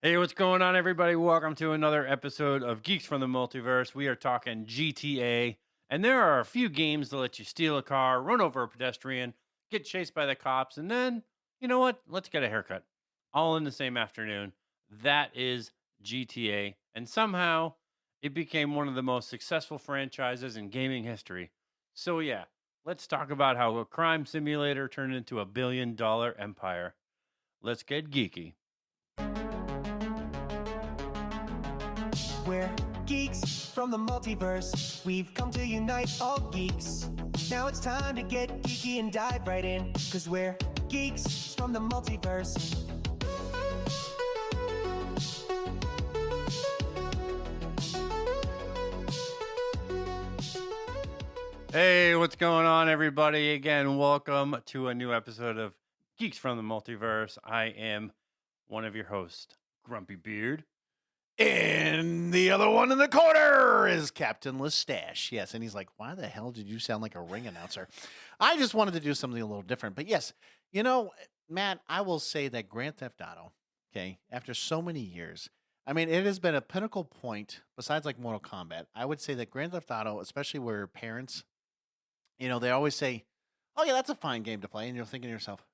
Hey, what's going on, everybody? Welcome to another episode of Geeks from the Multiverse. We are talking GTA, and there are a few games that let you steal a car, run over a pedestrian, get chased by the cops, and then, you know what? Let's get a haircut. All in the same afternoon. That is GTA. And somehow it became one of the most successful franchises in gaming history. So, yeah, let's talk about how a crime simulator turned into a $1 billion empire. Let's get geeky. We're geeks from the multiverse. We've come to unite all geeks. Now it's time to get geeky and dive right in, 'cause we're geeks from the multiverse. Hey, what's going on, everybody? Again, welcome to a new episode of Geeks from the Multiverse. I am one of your hosts, Grumpy Beard. And the other one in the corner is Captain Listache. Yes, and he's like, why the hell did you sound like a ring announcer? I just wanted to do something a little different. But yes, Matt, I will say that Grand Theft Auto, okay, after so many years, I mean, it has been a pinnacle point besides like Mortal Kombat. I would say that Grand Theft Auto, especially where parents, they always say, oh, yeah, that's a fine game to play. And you're thinking to yourself,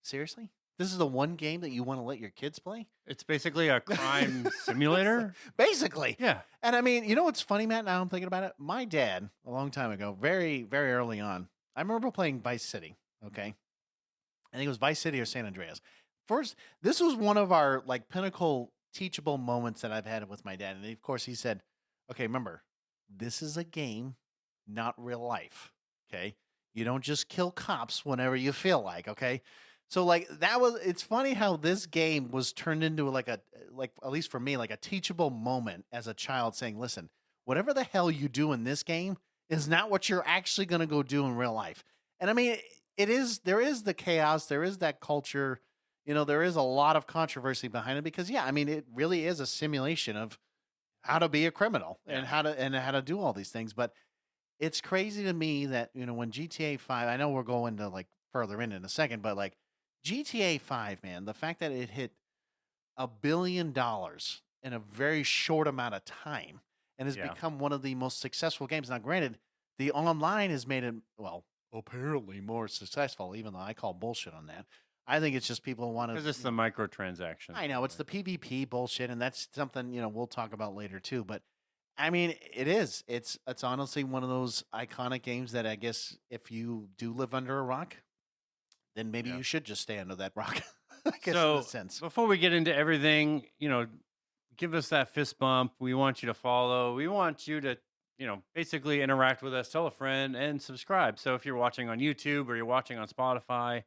seriously? This is the one game that you want to let your kids play? It's basically a crime simulator. Basically. Yeah. And I mean, you know what's funny, Matt? Now I'm thinking about it. My dad, a long time ago, very, very early on, I remember playing Vice City. Okay. I think it was Vice City or San Andreas. First, this was one of our like pinnacle teachable moments that I've had with my dad. And of course, he said, okay, remember, this is a game, not real life. Okay. You don't just kill cops whenever you feel like. Okay. So like it's funny how this game was turned into like at least for me, like a teachable moment as a child saying, listen, whatever the hell you do in this game is not what you're actually going to go do in real life. And I mean, there is the chaos, there is that culture, there is a lot of controversy behind it because yeah, I mean, it really is a simulation of how to be a criminal and how to do all these things. But it's crazy to me that, when GTA 5, I know we're going to like further in a second, but like GTA 5, man, the fact that it hit $1 billion in a very short amount of time and has become one of the most successful games. Now, granted, the online has made it, well, apparently more successful, even though I call bullshit on that. I think it's just people want to. Because it's the microtransaction. I know, it's the PvP bullshit, and that's something, we'll talk about later too. But I mean, it is. It's honestly one of those iconic games that I guess if you do live under a rock, then maybe you should just stay under that rock. I guess So, in a sense. before we get into everything, give us that fist bump. We want you to follow. We want you to, basically interact with us, tell a friend, and subscribe. So, if you're watching on YouTube or you're watching on Spotify,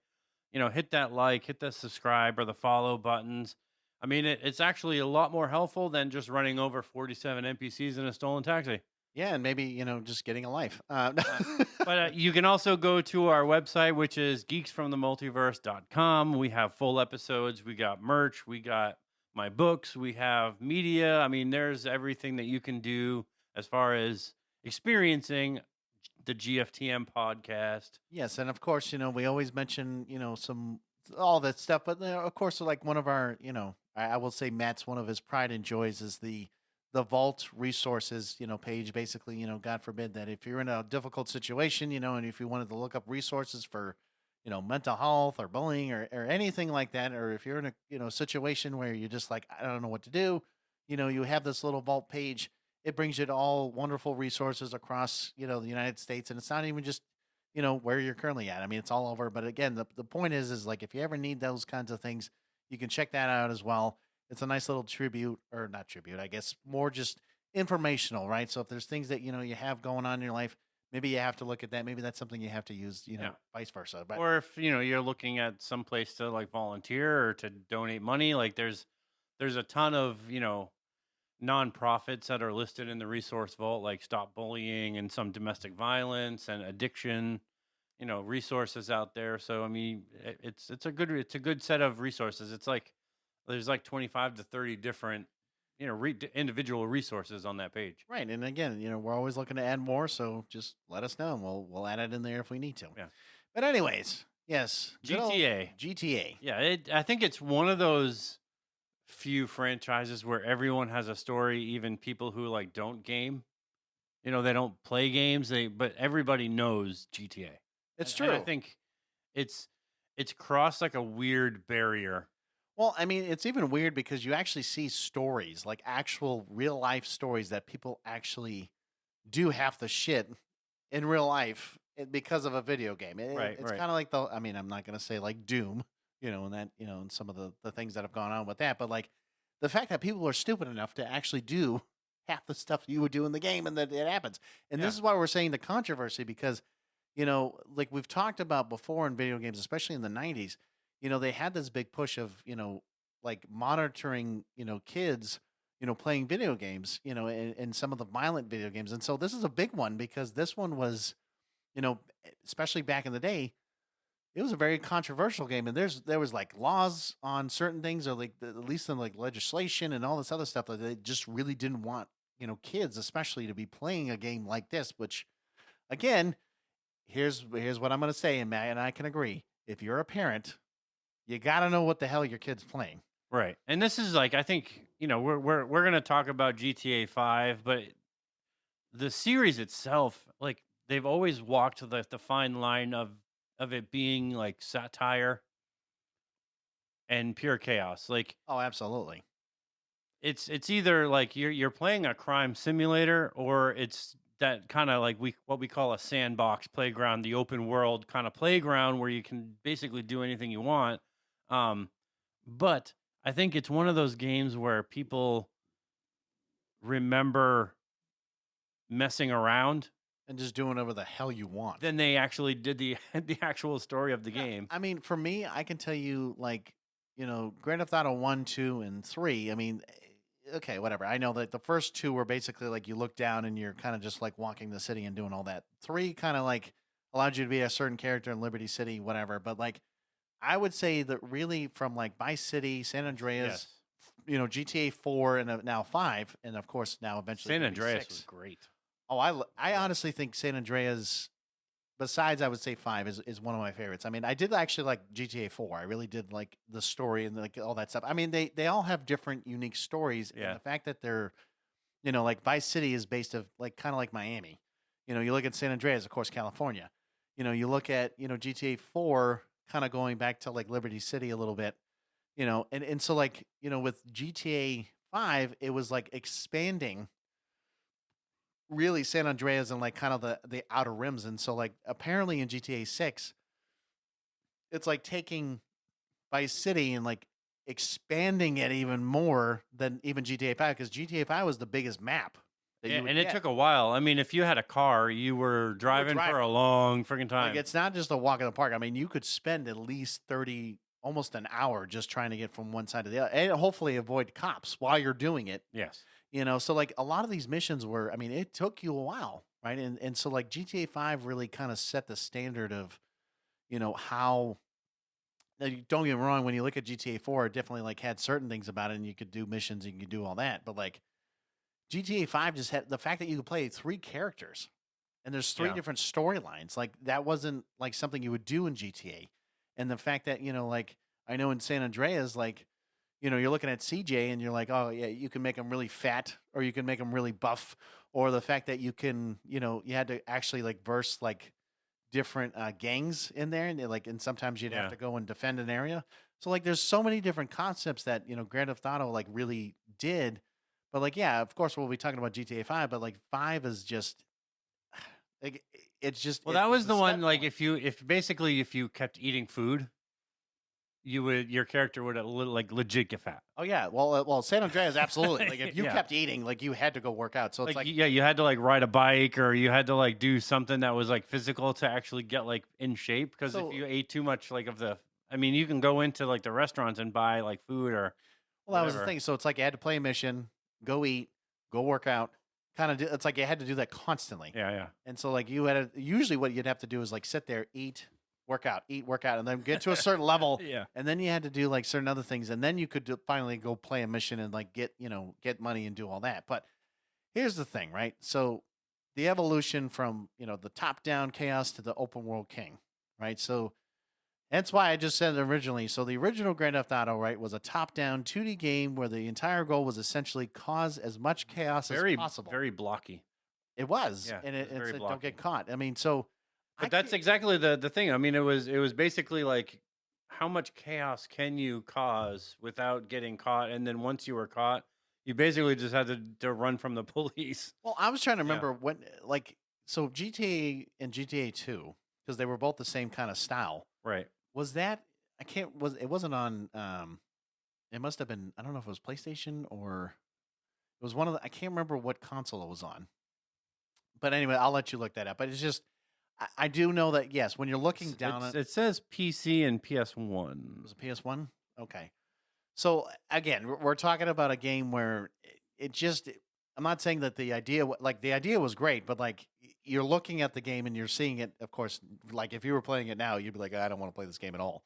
hit that like, hit the subscribe or the follow buttons. I mean, it's actually a lot more helpful than just running over 47 NPCs in a stolen taxi. Yeah, and maybe, just getting a life. But you can also go to our website, which is geeksfromthemultiverse.com. We have full episodes. We got merch. We got my books. We have media. I mean, there's everything that you can do as far as experiencing the GFTM podcast. Yes, and of course, we always mention, some all that stuff, but of course, like one of our, I will say Matt's one of his pride and joys is the vault resources, page. Basically, God forbid that if you're in a difficult situation, and if you wanted to look up resources for, mental health or bullying or anything like that, or if you're in a, situation where you're just like, I don't know what to do, you have this little vault page. It brings you to all wonderful resources across, the United States. And it's not even just, where you're currently at. I mean, it's all over. But again, the point is like, if you ever need those kinds of things, you can check that out as well. It's a nice little tribute, or not tribute, I guess, more just informational, right? So if there's things that, you have going on in your life, maybe you have to look at that. Maybe that's something you have to use, vice versa. But Or if, you're looking at some place to like volunteer or to donate money, like there's a ton of, nonprofits that are listed in the resource vault, like Stop Bullying and some domestic violence and addiction, resources out there. So, I mean, it's a good set of resources. It's like, there's like 25 to 30 different, individual resources on that page. right. And again, we're always looking to add more. So just let us know and we'll add it in there if we need to. Yeah. But anyways, yes. good old GTA. GTA. Yeah, I think it's one of those few franchises where everyone has a story, even people who like don't game. You know, they don't play games, but everybody knows GTA. It's And I true. think it's it's crossed like a weird barrier. Well, I mean, it's even weird because you actually see stories, like actual real life stories that people actually do half the shit in real life because of a video game. Right, It's right. kind of like the, I mean, I'm not going to say like Doom, and that, and some of the things that have gone on with that, but like the fact that people are stupid enough to actually do half the stuff you would do in the game and that it happens. And Yeah. this is why we're saying the controversy because, like we've talked about before in video games, especially in the 90s, they had this big push of, like monitoring, kids, playing video games, and some of the violent video games. And so this is a big one because this one was, especially back in the day, it was a very controversial game. And there was like laws on certain things, or like at least in like legislation and all this other stuff that they just really didn't want, kids especially to be playing a game like this. Which, again, here's what I'm going to say, and Matt and I can agree. If you're a parent, you got to know what the hell your kid's playing. Right. And this is like, I think, we're going to talk about GTA 5, but the series itself, like they've always walked the fine line of it being like satire and pure chaos. Like Oh, absolutely. it's either like you're playing a crime simulator, or it's that kind of like what we call a sandbox playground, the open world kind of playground where you can basically do anything you want. But I think it's one of those games where people remember messing around And just doing whatever the hell you want. than they actually did the the actual story of the Yeah, game. I mean, for me, I can tell you, like, Grand Theft Auto 1, 2, and 3. I mean, okay, whatever. I know that the first two were basically like you look down and you're kind of just like walking the city and doing all that. 3 kind of like allowed you to be a certain character in Liberty City, whatever. But like, I would say that really from like Vice City, San Andreas, Yes. GTA 4, and now 5, and of course now eventually San Liberty Andreas 6. was great. Oh, I honestly think San Andreas, besides I would say 5, is one of my favorites. I mean, I did actually like GTA 4. I really did like the story and like all that stuff. I mean, they all have different unique stories, Yeah. and the fact that they're, like Vice City is based of like kind of like Miami. You look at San Andreas, of course, California. You look at GTA 4, kind of going back to like Liberty City a little bit. And so like with GTA 5, it was like expanding really San Andreas and like kind of the outer rims. And so like apparently in GTA 6, it's like taking Vice City and like expanding it even more than even GTA 5, because GTA 5 was the biggest map that you would And it get. took a while. I mean, if you had a car, you were driving for a driving. long freaking time. Like it's not just a walk in the park. I mean, you could spend at least 30, almost an hour just trying to get from one side to the other, and hopefully avoid cops while you're doing it. Yes. So like a lot of these missions were, I mean, it took you a while, right? And so like GTA 5 really kind of set the standard of, how, don't get me wrong, when you look at GTA 4, it definitely like had certain things about it, and you could do missions and you could do all that. But like GTA 5 just had the fact that you could play 3 characters and there's 3 Yeah. different storylines. Like that wasn't like something you would do in GTA. And the fact that, like I know in San Andreas, like, you're looking at CJ and you're like, oh yeah, you can make him really fat or you can make him really buff, or the fact that you can, you had to actually like verse like different gangs in there, and and sometimes you'd Yeah. have to go and defend an area. So like there's so many different concepts that, Grand Theft Auto like really did. But like, yeah, of course we'll be talking about GTA 5, but like 5 is just like it's just Well, that was it's the a one. step Like, point. if you kept eating food, your character would like legit get fat. Oh yeah, well San Andreas absolutely. Like if you Yeah. kept eating, like you had to go work out. So it's like yeah, you had to like ride a bike, or you had to like do something that was like physical to actually get like in shape. Because So- if you ate too much like I mean, you can go into like the restaurants and buy like food or well, that was the whatever. thing. So it's like you had to play a mission, go eat, go work out. Kind of do, it's like you had to do that constantly. Yeah. And so like you had to, usually what you'd have to do is like sit there, eat, work out, and then get to a certain level. Yeah. And then you had to do like certain other things, and then you could finally go play a mission and like get money and do all that. But here's the thing, right? So the evolution from the top down chaos to the open world king, right? So That's why I just said originally. So the original Grand Theft Auto, right, was a top-down 2D game where the entire goal was essentially cause as much chaos as Very, possible. very blocky. It was, Yeah, and it was it very said don't blocky. get caught. I mean, so I But that's can't, exactly the thing. I mean, it was basically like how much chaos can you cause without getting caught? And then once you were caught, you basically just had to run from the police. well, I was trying to Yeah. remember when, like, so GTA and GTA 2, because they were both the same kind of style. Right. Was that, I can't, was it wasn't on, it must have been, I don't know if it was PlayStation or it was one of the, I can't remember what console it was on. But anyway, I'll let you look that up. But it's just, I do know that, yes, when you're looking down at, It says PC and was PS1. it PS1? Okay. So again, we're talking about a game where it just, I'm not saying that the idea, like the idea was great, but like you're looking at the game and you're seeing it, of course, like if you were playing it now, you'd be like, I don't want to play this game at all.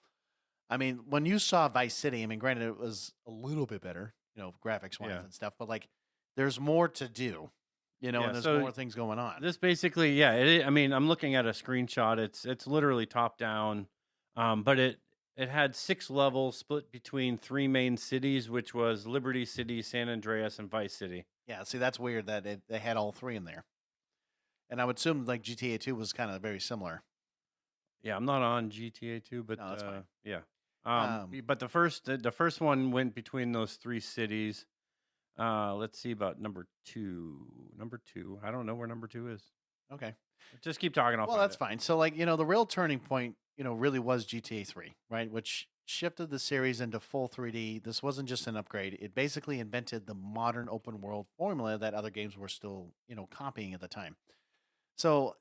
I mean, when you saw Vice City, I mean, granted, it was a little bit better, graphics wise Yeah. and stuff, but like there's more to do, Yeah, and there's so more things going on. This basically, yeah. I mean, I'm looking at a screenshot. It's literally top down, but it had 6 levels split between 3 main cities, which was Liberty City, San Andreas, and Vice City. Yeah, see, that's weird that they had all three in there. And I would assume like GTA 2 was kind of very similar. Yeah, I'm not on GTA 2, but No, that's fine. yeah. Um, But the first one went between those 3 cities. Let's see about number 2. Number 2. I don't know where number 2 is. Okay. Just keep talking. I'll Well, find that's it. fine. So, like, the real turning point, really was GTA 3, right? Which shifted the series into full 3D. This wasn't just an upgrade. It basically invented the modern open world formula that other games were still, copying at the time. So,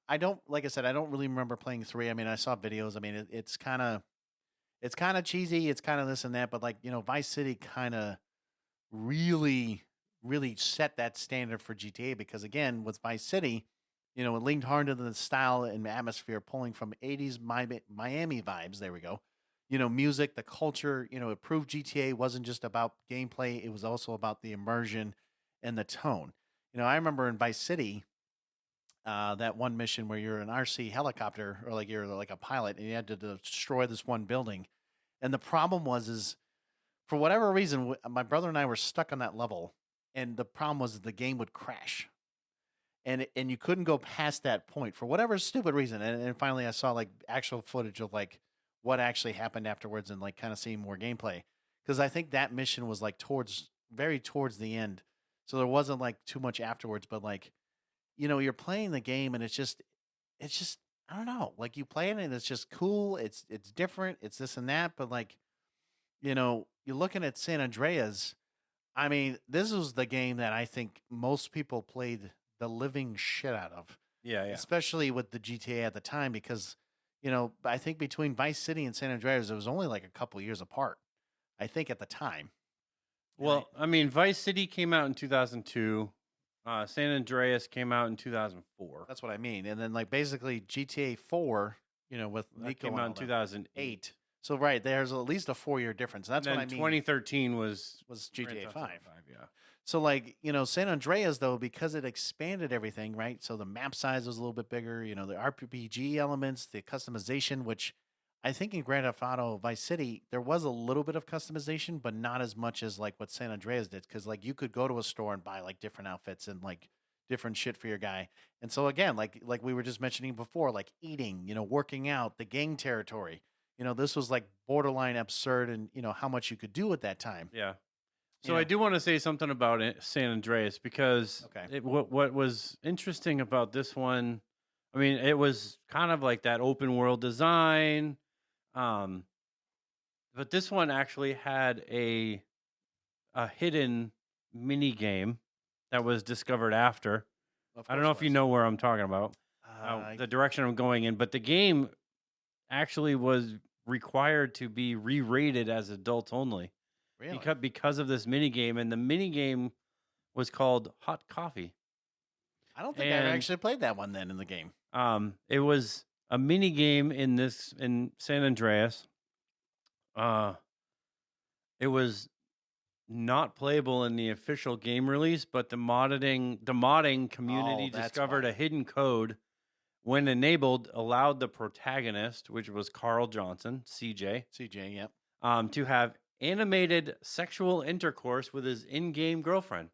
I don't, like I said, I don't really remember playing 3. I mean, I saw videos. I mean, it's kind of cheesy. It's kind of this and that, but like, Vice City kind of really, really set that standard for GTA because again, with Vice City, it leaned hard into the style and atmosphere, pulling from '80s Miami vibes. There we go. Music, the culture. It proved GTA wasn't just about gameplay; it was also about the immersion and the tone. I remember in Vice City, that one mission where you're an RC helicopter or like you're like a pilot and you had to destroy this one building. And the problem is for whatever reason, my brother and I were stuck on that level, and the problem was the game would crash, and you couldn't go past that point for whatever stupid reason. And finally, I saw like actual footage of like what actually happened afterwards, and like kind of seeing more gameplay because I think that mission was like very towards the end, so there wasn't like too much afterwards. But like you're playing the game, and it's just I don't know, like you play it and it's just cool. It's different. It's this and that, but like you're looking at San Andreas. I mean, this was the game that I think most people played the living shit out of, Yeah, yeah. especially with the GTA at the time, because, I think between Vice City and San Andreas, it was only like a couple years apart, I think at the time. Well, I mean, Vice City came out in 2002. San Andreas came out in 2004. That's what I mean. And then, like, basically GTA 4, with That Nico came and out all in that, 2008. So, right, there's at least a 4-year difference. That's And what I then mean. 2013 was GTA Grand Theft 5. Auto yeah. So, like, San Andreas, though, because it expanded everything, right? So the map size was a little bit bigger, the RPG elements, the customization, which I think in Grand Theft Auto Vice City, there was a little bit of customization, but not as much as like what San Andreas did. Cause like you could go to a store and buy like different outfits and like different shit for your guy. And so again, like we were just mentioning before, like eating, working out, the gang territory, this was like borderline absurd and, how much you could do at that time. Yeah. So I do want to say something about San Andreas because Okay. what was interesting about this one, I mean, it was kind of like that open world design, but this one actually had a hidden mini game that was discovered after. I don't know if you know where I'm talking about, the direction I'm going in, but the game actually was required to be re-rated as adults only. Really? Because of this mini game, and the mini game was called Hot Coffee. I don't think I ever actually played that one then in the game. It was a mini game in San Andreas. It was not playable in the official game release, but the modding community discovered a hidden code when enabled, allowed the protagonist, which was Carl Johnson, CJ, CJ, yep. to have animated sexual intercourse with his in-game girlfriend.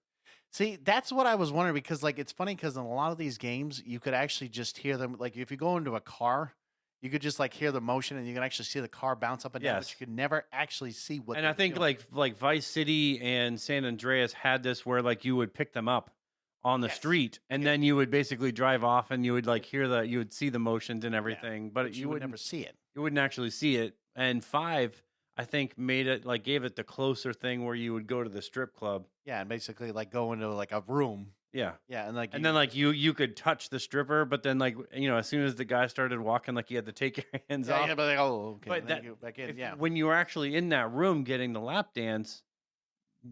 See, that's what I was wondering because, like, it's funny because in a lot of these games, you could actually just hear them. Like, if you go into a car, you could just like hear the motion, and you can actually see the car bounce up and down. But Yes. you could never actually see what. And I they're think doing. like Vice City and San Andreas had this where like you would pick them up on the Yes. street, and Yeah. then you would basically drive off, and you would like you would see the motions and everything, but you would wouldn't never see it. you wouldn't actually see it. And 5, I think, made it like gave it the closer thing where you would go to the strip club. Yeah, and basically like go into like a room. Yeah. Yeah, and like And then like you could touch the stripper, but then like as soon as the guy started walking, like you had to take your hands off. yeah, but like, oh, okay. But then you go back in, when you were actually in that room getting the lap dance,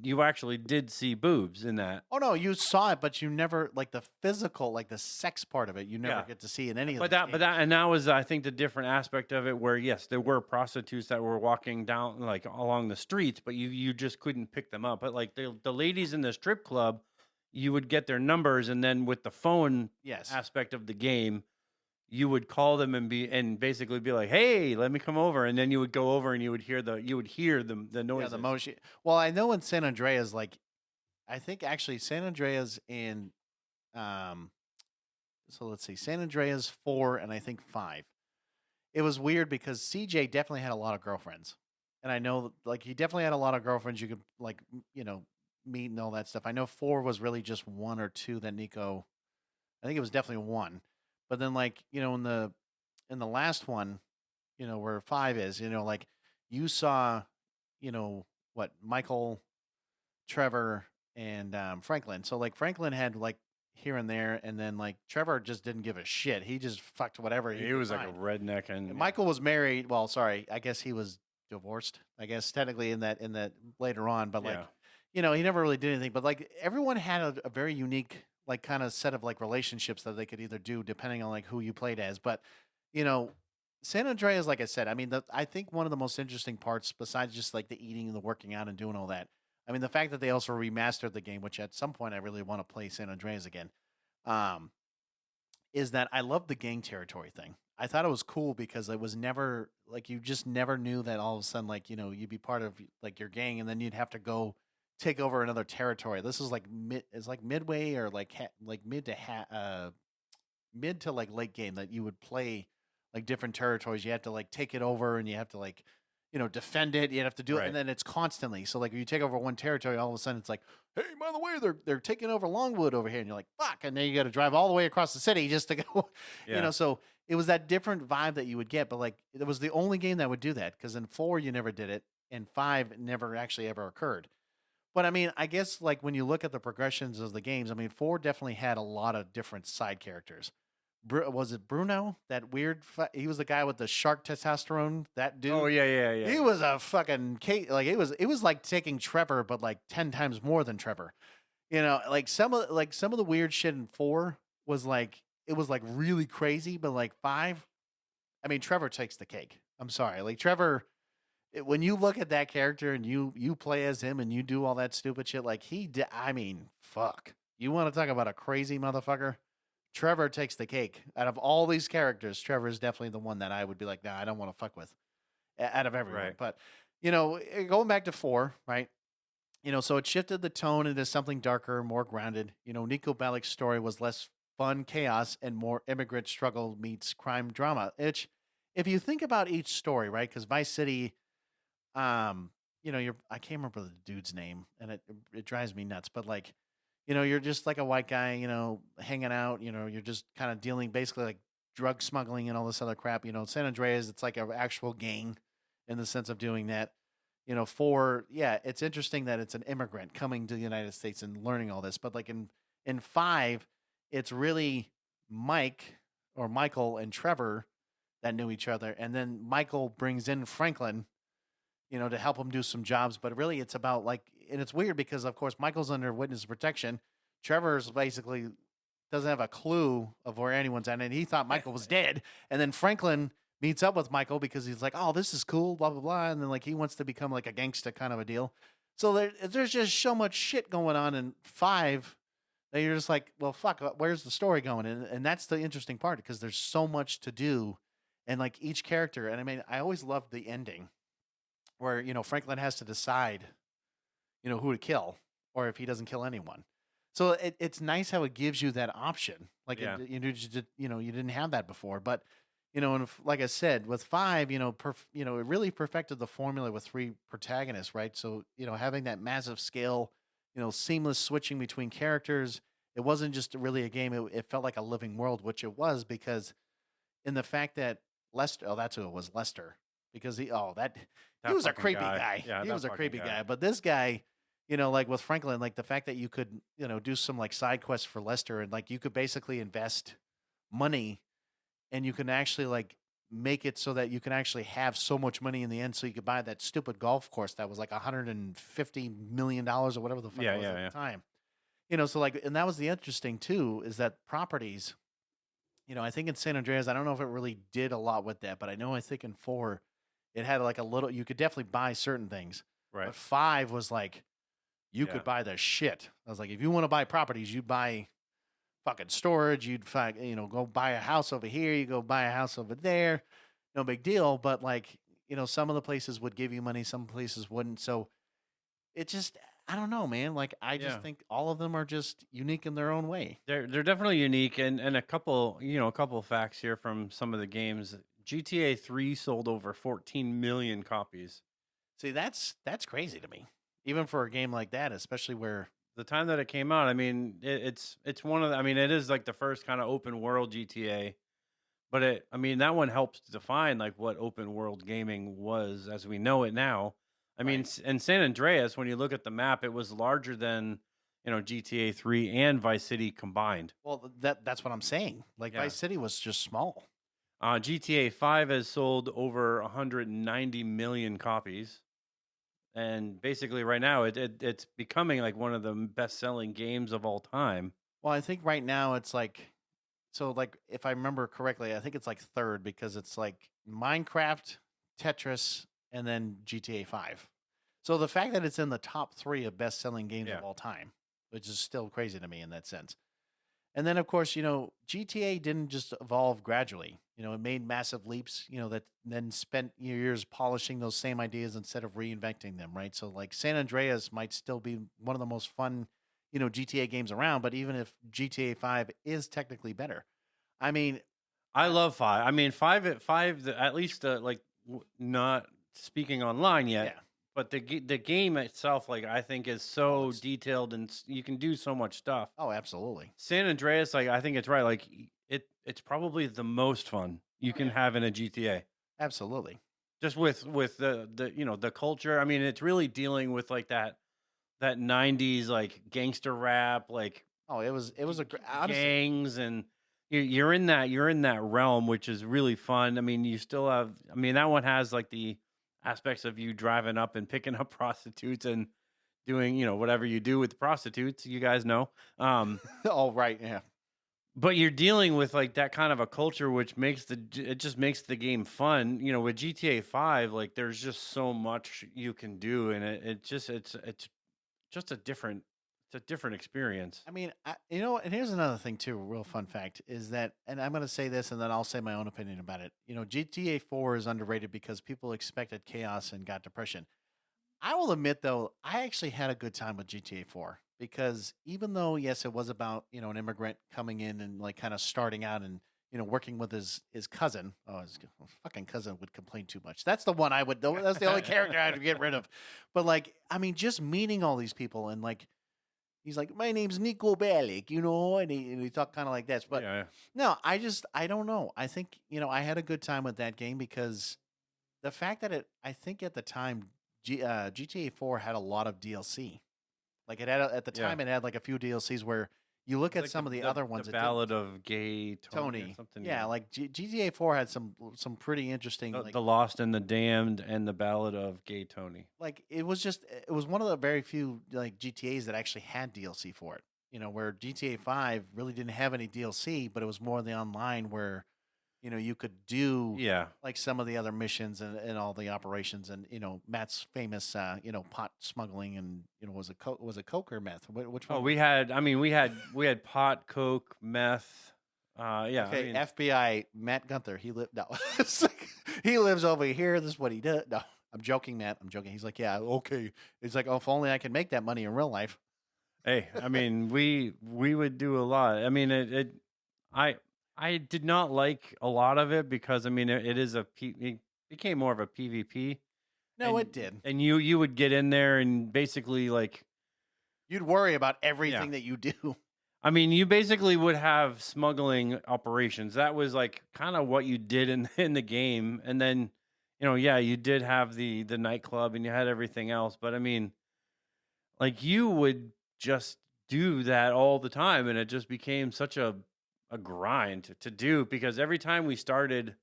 you actually did see boobs in that. Oh no, you saw it, but you never like the physical, like the sex part of it. You never Yeah. get to see in any of. But that was, I think, the different aspect of it, where yes, there were prostitutes that were walking down like along the streets, but you just couldn't pick them up. But like the ladies in the strip club, you would get their numbers, and then with the phone aspect of the game, you would call them and basically be like, "Hey, let me come over," and then you would go over and you would hear the noise. Yeah, the motion. Well, I know in San Andreas, like, I think actually San Andreas and, so let's see, San Andreas 4 and I think 5. It was weird because CJ definitely had a lot of girlfriends, and I know like he definitely had a lot of girlfriends you could like meet and all that stuff. I know 4 was really just 1 or 2 that Nico. I think it was definitely 1, but then like in the last one, where 5 is, like you saw, what Michael, Trevor, and Franklin. So like Franklin had like here and there, and then like Trevor just didn't give a shit. He just fucked whatever. He was like a redneck, and Michael was married. Well, sorry, I guess he was divorced. I guess technically in that later on, but like he never really did anything. But like everyone had a very unique like kind of set of like relationships that they could either do depending on like who you played as. But San Andreas, like I said, I mean, I think one of the most interesting parts, besides just like the eating and the working out and doing all that, I mean, the fact that they also remastered the game, which at some point I really want to play San Andreas again, is that I love the gang territory thing. I thought it was cool because it was never like you just never knew that all of a sudden like you'd be part of like your gang and then you'd have to go take over another territory. This is like midway or like mid to like late game that you would play like different territories. You have to like take it over and you have to like defend it. You have to do it, and then it's constantly. So like if you take over one territory, all of a sudden it's like, hey, by the way, they're taking over Longwood over here, and you're like, fuck, and then you got to drive all the way across the city just to go. So it was that different vibe that you would get, but like it was the only game that would do that because in 4 you never did it, and 5 it never actually ever occurred. But I mean, I guess like when you look at the progressions of the games, I mean, 4 definitely had a lot of different side characters. Was it Bruno? That weird. He was the guy with the shark testosterone. That dude. Oh yeah. He was a fucking like it was like taking Trevor, but like 10 times more than Trevor. Like some of the weird shit in 4 was like it was like really crazy, but like 5, I mean, Trevor takes the cake. I'm sorry, like Trevor. When you look at that character and you play as him and you do all that stupid shit, like he did. I mean, fuck. You want to talk about a crazy motherfucker? Trevor takes the cake. Out of all these characters, Trevor is definitely the one that I would be like, nah, I don't want to fuck with out of everyone. Right. But, going back to 4, right? So it shifted the tone into something darker, more grounded. Nico Bellic's story was less fun chaos and more immigrant struggle meets crime drama. If you think about each story, right? Because Vice City, I can't remember the dude's name and it drives me nuts, but like, you're just like a white guy, hanging out, you're just kind of dealing basically like drug smuggling and all this other crap. San Andreas, it's like an actual gang in the sense of doing that. 4, it's interesting that it's an immigrant coming to the United States and learning all this. But like in 5, it's really Michael and Trevor that knew each other. And then Michael brings in Franklin, to help him do some jobs. But really it's about like, and it's weird because of course Michael's under witness protection. Trevor's basically doesn't have a clue of where anyone's at, and he thought Michael was dead. And then Franklin meets up with Michael because he's like, "Oh, this is cool," blah blah blah, and then like he wants to become like a gangster kind of a deal. So there's just so much shit going on in 5 then you're just like, well, fuck, where's the story going? And that's the interesting part because there's so much to do, and like each character. And I mean, I always loved the ending where Franklin has to decide who to kill or if he doesn't kill anyone. So it's nice how it gives you that option. Like Yeah. you didn't have that before, but and like I said, with 5, it really perfected the formula with 3 protagonists, right? So having that massive scale, seamless switching between characters. It wasn't just really a game; it felt like a living world, which it was because in the fact that Lester, oh, that's who it was, Lester, because he That was a fucking creepy guy. guy. Yeah, He that was a fucking creepy guy. guy, but this guy. Like with Franklin, like the fact that you could, do some like side quests for Lester and like you could basically invest money and you can actually like make it so that you can actually have so much money in the end so you could buy that stupid golf course that was like $150 million or whatever the fuck Yeah, it was yeah, at yeah. the time. So like, and that was the interesting too, is that properties, I think in San Andreas, I don't know if it really did a lot with that, but I think in 4, it had like a little, you could definitely buy certain things. Right. But 5 was like, you Yeah. could buy the shit. I was like, if you want to buy properties, you buy fucking storage. You'd go buy a house over here. You go buy a house over there. No big deal. But like, some of the places would give you money, some places wouldn't. So it just, I don't know, man. Like, I just Yeah. think all of them are just unique in their own way. They're definitely unique, and a couple of facts here from some of the games. GTA 3 sold over 14 million copies. See, that's crazy to me, even for a game like that, especially where The time that it came out, I mean, it's one of the, I mean, it is like the first kind of open world GTA, but I mean, that one helps define like what open world gaming was as we know it now. I mean, Right. in San Andreas, when you look at the map, it was larger than GTA 3 and Vice City combined. well, that's what I'm saying. Like Yeah. Vice City was just small. GTA 5 has sold over 190 million copies. And basically, right now, it's becoming like one of the best selling games of all time. Well, I think right now it's like, so like if I remember correctly, I think it's like third because it's like Minecraft, Tetris, and then GTA 5. So the fact that it's in the top 3 of best selling games Yeah. of all time, which is still crazy to me in that sense. And then of course, GTA didn't just evolve gradually. It made massive leaps, that then spent years polishing those same ideas instead of reinventing them, right? So like San Andreas might still be one of the most fun, GTA games around, but even if GTA 5 is technically better. I mean, I love 5. I mean, 5 at 5, at least like not speaking online yet, yeah. but the game itself, like I think, is so it's- detailed and you can do so much stuff. Oh, absolutely. San Andreas, like I think it's right. Like it's probably the most fun you can have in a GTA. Absolutely. Just with the the culture. I mean, it's really dealing with like that 90s like gangster rap, like Oh, it was honestly, gangs, and you're in that realm, which is really fun. I mean, you still have, I mean, that one has like the aspects of you driving up and picking up prostitutes and doing whatever you do with prostitutes, you guys know. oh right, yeah. But you're dealing with like that kind of a culture, which makes it just makes the game fun. With GTA 5, like there's just so much you can do, and it's just a different experience. I mean, and here's another thing too. A real fun fact is that, and I'm going to say this, and then I'll say my own opinion about it. GTA 4 is underrated because people expected chaos and got depression. I will admit, though, I actually had a good time with GTA 4 because even though, yes, it was about an immigrant coming in and like kind of starting out and working with his cousin. Oh, his fucking cousin would complain too much. That's the one I would. That's the only character I would get rid of. But like, I mean, just meeting all these people and like. He's like, my name's Nico Bellic, and he talked kind of like this. But Yeah. no, I don't know. I think, I had a good time with that game because the fact that I think at the time, GTA 4 had a lot of DLC. Like it had, at the Yeah. time, it had like a few DLCs where you look at Like some of the other ones. the it didn't. Ballad of Gay Tony, or something. Yeah, like GTA 4 had some pretty interesting. The Lost and the Damned and the Ballad of Gay Tony. Like it was one of the very few like GTAs that actually had DLC for it. Where GTA 5 really didn't have any DLC, but it was more the online where you could do Yeah. like some of the other missions and all the operations, and Matt's famous pot smuggling, and was it coke or meth? Which Oh, one we was had. I mean, we had pot, coke, meth. Yeah. I Okay, mean, FBI Matt Gunther. He lived no, it's like, he lives over here. This is what he did. No, I'm joking, Matt. I'm joking. He's like, yeah, okay. He's like, oh, if only I could make that money in real life. hey, I mean, we would do a lot. I mean, I I did not like a lot of it because I mean, it is it became more of a PvP, No, it did. and you would get in there and basically like, You'd worry about yeah. everything that you do. I mean, you basically would have smuggling operations. That was like kind of what you did in in the game, and then yeah, you did have the nightclub and you had everything else. But I mean, like you would just do that all the time, and it just became such a grind to do because every time we started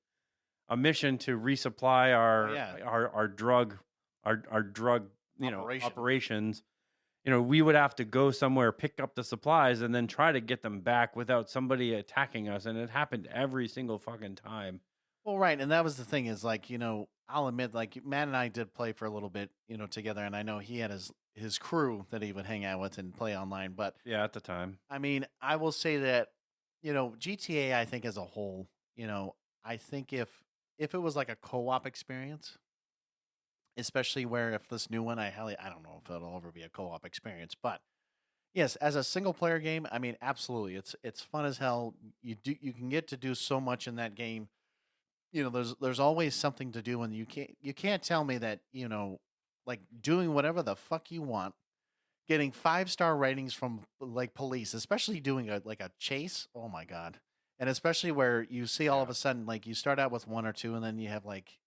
a mission to resupply Yeah, our drug our drug operation. operations, we would have to go somewhere, pick up the supplies, and then try to get them back without somebody attacking us. And it happened every single fucking time. Well, right, and that was the thing is like I'll admit like Matt and I did play for a little bit together, and I know he had his crew that he would hang out with and play online, but Yeah, at the time. I mean, I will say that, GTA, I think as a whole, I think if it was like a co-op experience, especially where if this new one, I don't know if it'll ever be a co-op experience, but yes, as a single player game, I mean, absolutely, it's fun as hell. You can get to do so much in that game. There's always something to do, and you can't tell me that like doing whatever the fuck you want, getting 5-star ratings from like police, especially doing a chase. Oh my god! And especially where you see all of Yeah. a sudden like you start out with one or two, and then you have like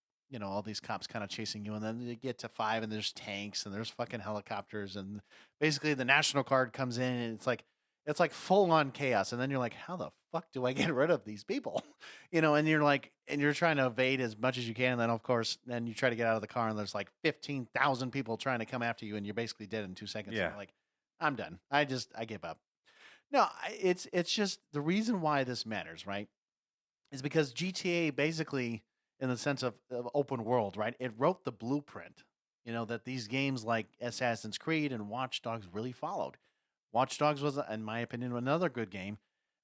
all these cops kind of chasing you, and then you get to 5, and there's tanks, and there's fucking helicopters, and basically the National Guard comes in, and it's like full on chaos, and then you're like, how the fuck do I get rid of these people? And you're like, and you're trying to evade as much as you can, and then of course, then you try to get out of the car, and there's like 15,000 people trying to come after you, and you're basically dead in 2 seconds. And Yeah. you're like, I'm done. I give up. No, it's just the reason why this matters, right? Is because GTA basically, in the sense of open world, right? It wrote the blueprint, that these games like Assassin's Creed and Watch Dogs really followed. Watch Dogs was, in my opinion, another good game.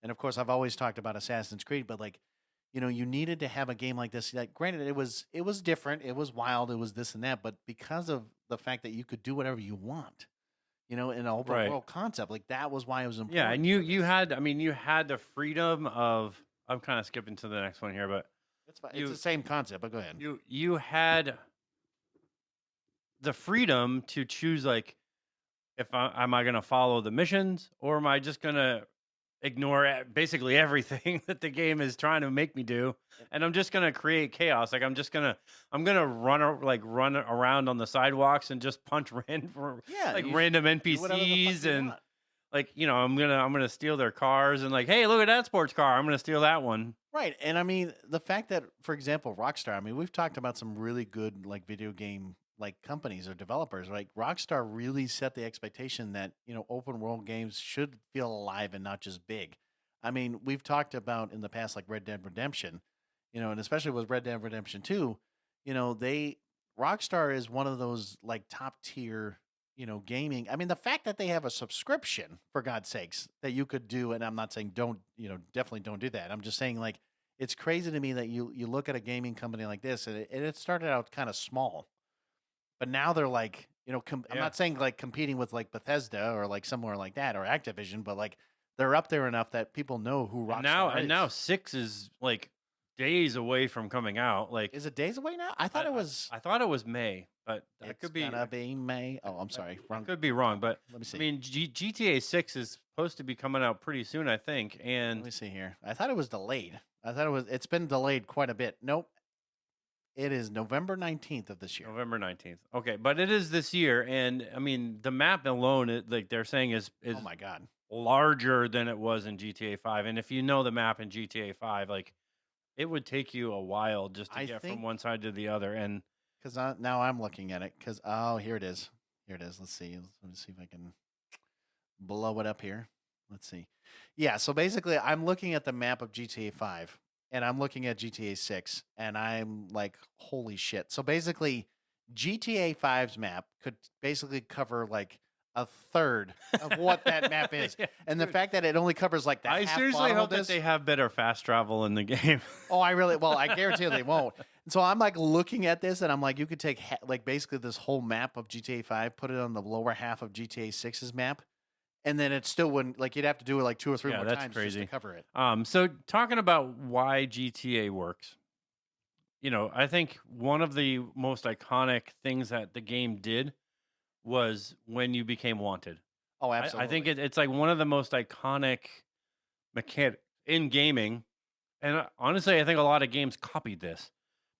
And of course, I've always talked about Assassin's Creed, but like, you needed to have a game like this. Like, granted, it was different, it was wild, it was this and that, but because of the fact that you could do whatever you want, in an open Right. world concept, like that was why it was important. Yeah, and you had, I mean, you had the freedom of. I'm kind of skipping to the next one here, but It's fine. you- It's the same concept, but go ahead. you had the freedom to choose like, if am I going to follow the missions, or am I just going to ignore basically everything that the game is trying to make me do, and I'm just going to create chaos. Like I'm going to run around on the sidewalks and just punch Yeah, like you random do whatever the fuck NPCs, you and want. like I'm gonna steal their cars, and like, hey, look at that sports car, I'm gonna steal that one. Right. And I mean, the fact that, for example, Rockstar, I mean, we've talked about some really good like video game like companies or developers, right? Rockstar really set the expectation that, open world games should feel alive and not just big. I mean, we've talked about in the past like Red Dead Redemption, and especially with Red Dead Redemption 2, they Rockstar is one of those like top tier gaming. I mean, the fact that they have a subscription, for God's sakes, that you could do, and I'm not saying don't, definitely don't do that. I'm just saying like it's crazy to me that you look at a gaming company like this, and it started out kind of small, but now they're like, I'm Yeah. not saying like competing with like Bethesda or like somewhere like that or Activision, but like they're up there enough that people know who Rockstar And is. now 6 is like days away from coming out. Like Is it days away now? I thought it was. I thought it was May, but that It's could be gonna be May. Oh, I'm sorry. I Wrong. could be wrong, but Let me see. I mean, GTA 6 is supposed to be coming out pretty soon, I think. Let And me see here. I thought it was delayed. I thought it's been delayed quite a bit. Nope. It is November 19th of this year. November 19th. Okay, but it is this year, and I mean, the map alone, like they're saying, is Oh my god. larger than it was in GTA 5. And if you know the map in GTA 5, like it would take you a while just to I get think- from one side to the other. And Because now I'm looking at it. Because here it is. Here it is. Let's see. Let me see if I can blow it up here. Let's see. Yeah. So basically, I'm looking at the map of GTA 5, and I'm looking at GTA 6, and I'm like, holy shit. So basically, GTA 5's map could basically cover like a third of what that map is. Yeah, And the dude. fact that it only covers like the I half seriously bottom hope of that this. they have better fast travel in the game. Oh, I guarantee you they won't. And so I'm like looking at this, and I'm like, you could take like basically this whole map of GTA 5, put it on the lower half of GTA 6's map, and then it still wouldn't, like, you'd have to do it like 2 or 3 Yeah, more that's times crazy. just to cover it. So talking about why GTA works, I think one of the most iconic things that the game did was when you became wanted. Oh, I absolutely. think it's like one of the most iconic mechanic in gaming, and honestly, I think a lot of games copied this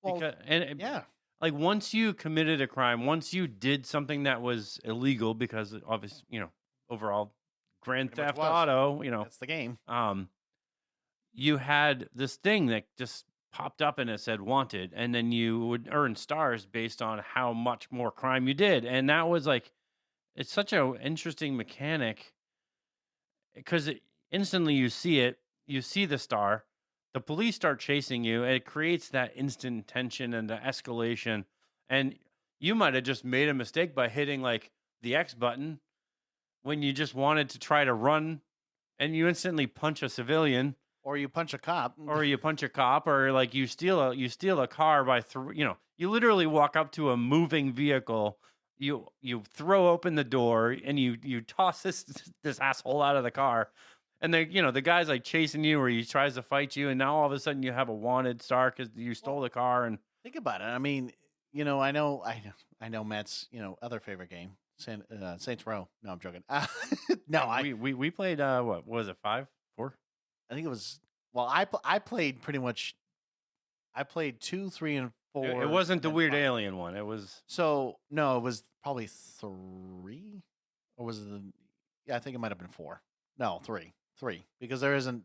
Well, because yeah. like once you committed a crime, once you did something that was illegal, because obviously, overall Grand Pretty much Theft was. Auto, That's the game. you had this thing that just popped up and it said wanted, and then you would earn stars based on how much more crime you did. And that was like, it's such an interesting mechanic because instantly you see the star, the police start chasing you, and it creates that instant tension and the escalation. And you might have just made a mistake by hitting like the X button when you just wanted to try to run, and you instantly punch a civilian, Or you punch a cop. or you punch a cop, or like you steal a car by you literally walk up to a moving vehicle, you throw open the door, and you toss this asshole out of the car, and the guy's like chasing you, or he tries to fight you, and now all of a sudden you have a wanted star because you stole the car. And Think about it. I mean, I know Matt's, other favorite game, Saints Row. No, I'm joking. No, we played what was it, 5, 4? I think it was. Well, I played pretty much. I played 2, 3, and 4. It wasn't the and weird 5. alien one. It was So no, it was probably 3, or was it? Yeah, I think it might have been 4. No, 3, because there isn't.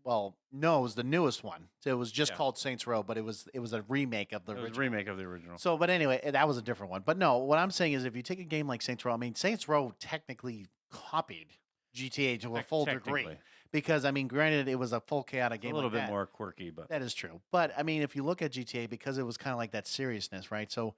Well, no, it was the newest one. So it was just Yeah. called Saints Row, but it was a remake of the it was a original. remake of the original. So, but anyway, that was a different one. But no, what I'm saying is, if you take a game like Saints Row, I mean, Saints Row technically copied GTA to a full degree. Technically. Because, I mean, granted, it was a full chaotic It's game. a little like bit that. more quirky, but That is true. But, I mean, if you look at GTA, because it was kind of like that seriousness, right? So,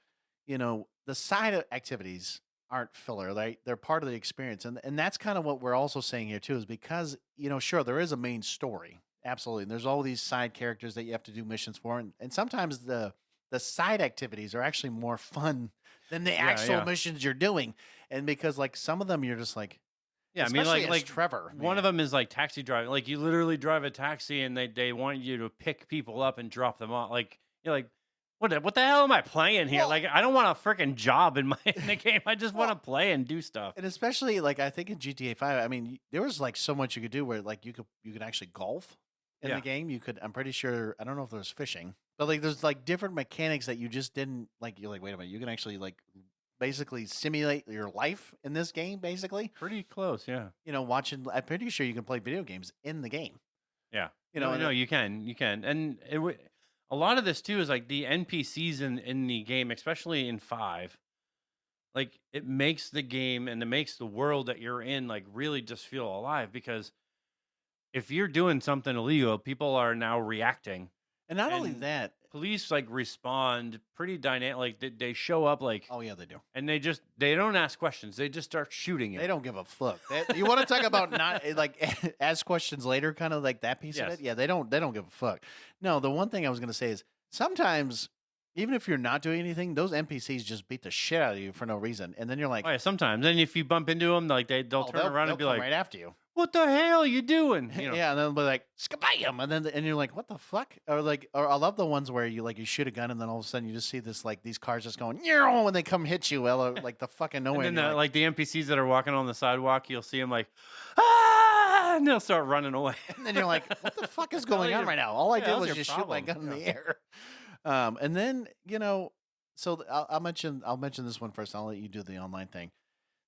the side activities aren't filler, right? They're part of the experience. And that's kind of what we're also saying here, too, is because, sure, there is a main story. Absolutely. And there's all these side characters that you have to do missions for. And sometimes the side activities are actually more fun than the actual missions you're doing. And because, like, some of them you're just like, yeah, I mean, especially like as Trevor. one of them is like taxi driving. Like you literally drive a taxi, and they want you to pick people up and drop them off. Like you're like, what the hell am I playing here? Well- like I don't want a freaking job in the game. I just want to play and do stuff. And especially, like, I think in GTA 5, I mean, there was like so much you could do where, like, you could actually golf in Yeah. the game. You could, I'm pretty sure, I don't know if there was fishing, but like there's like different mechanics that you just didn't like. You're like, wait a minute, you can actually like basically simulate your life in this game, basically. Pretty close, yeah. Watching, I'm pretty sure you can play video games in the game. Yeah. No, no, you can, and a lot of this too is like the NPCs in the game, especially in 5. Like it makes the game and it makes the world that you're in like really just feel alive, because if you're doing something illegal, people are now reacting. And not only And that, police like respond pretty dynamic. Like they show up like, oh yeah, they do. and they don't ask questions. They just start shooting you. They don't give a fuck. You want to talk about not like ask questions later, kind of like that piece of Yes. it? Yeah, they don't give a fuck. No, the one thing I was gonna say is sometimes even if you're not doing anything, those NPCs just beat the shit out of you for no reason, and then you're like, Oh, yeah, sometimes. And if you bump into them, like they'll turn around they'll and be come like, right after you. "What the hell are you doing?" Yeah, and then they'll be like, "Skabayam," and you're like, "What the fuck?" Or I love the ones where you shoot a gun, and then all of a sudden you just see this like these cars just going, "Nyeow," when they come hit you, like the fucking nowhere. And then and you're like the NPCs that are walking on the sidewalk, you'll see them like, ah, and they'll start running away. and then you're like, "What the fuck is What the hell going are on your- right now?" All I yeah, did how's was your just shoot my problem? gun in the air. And then so I'll mention this one first. I'll let you do the online thing.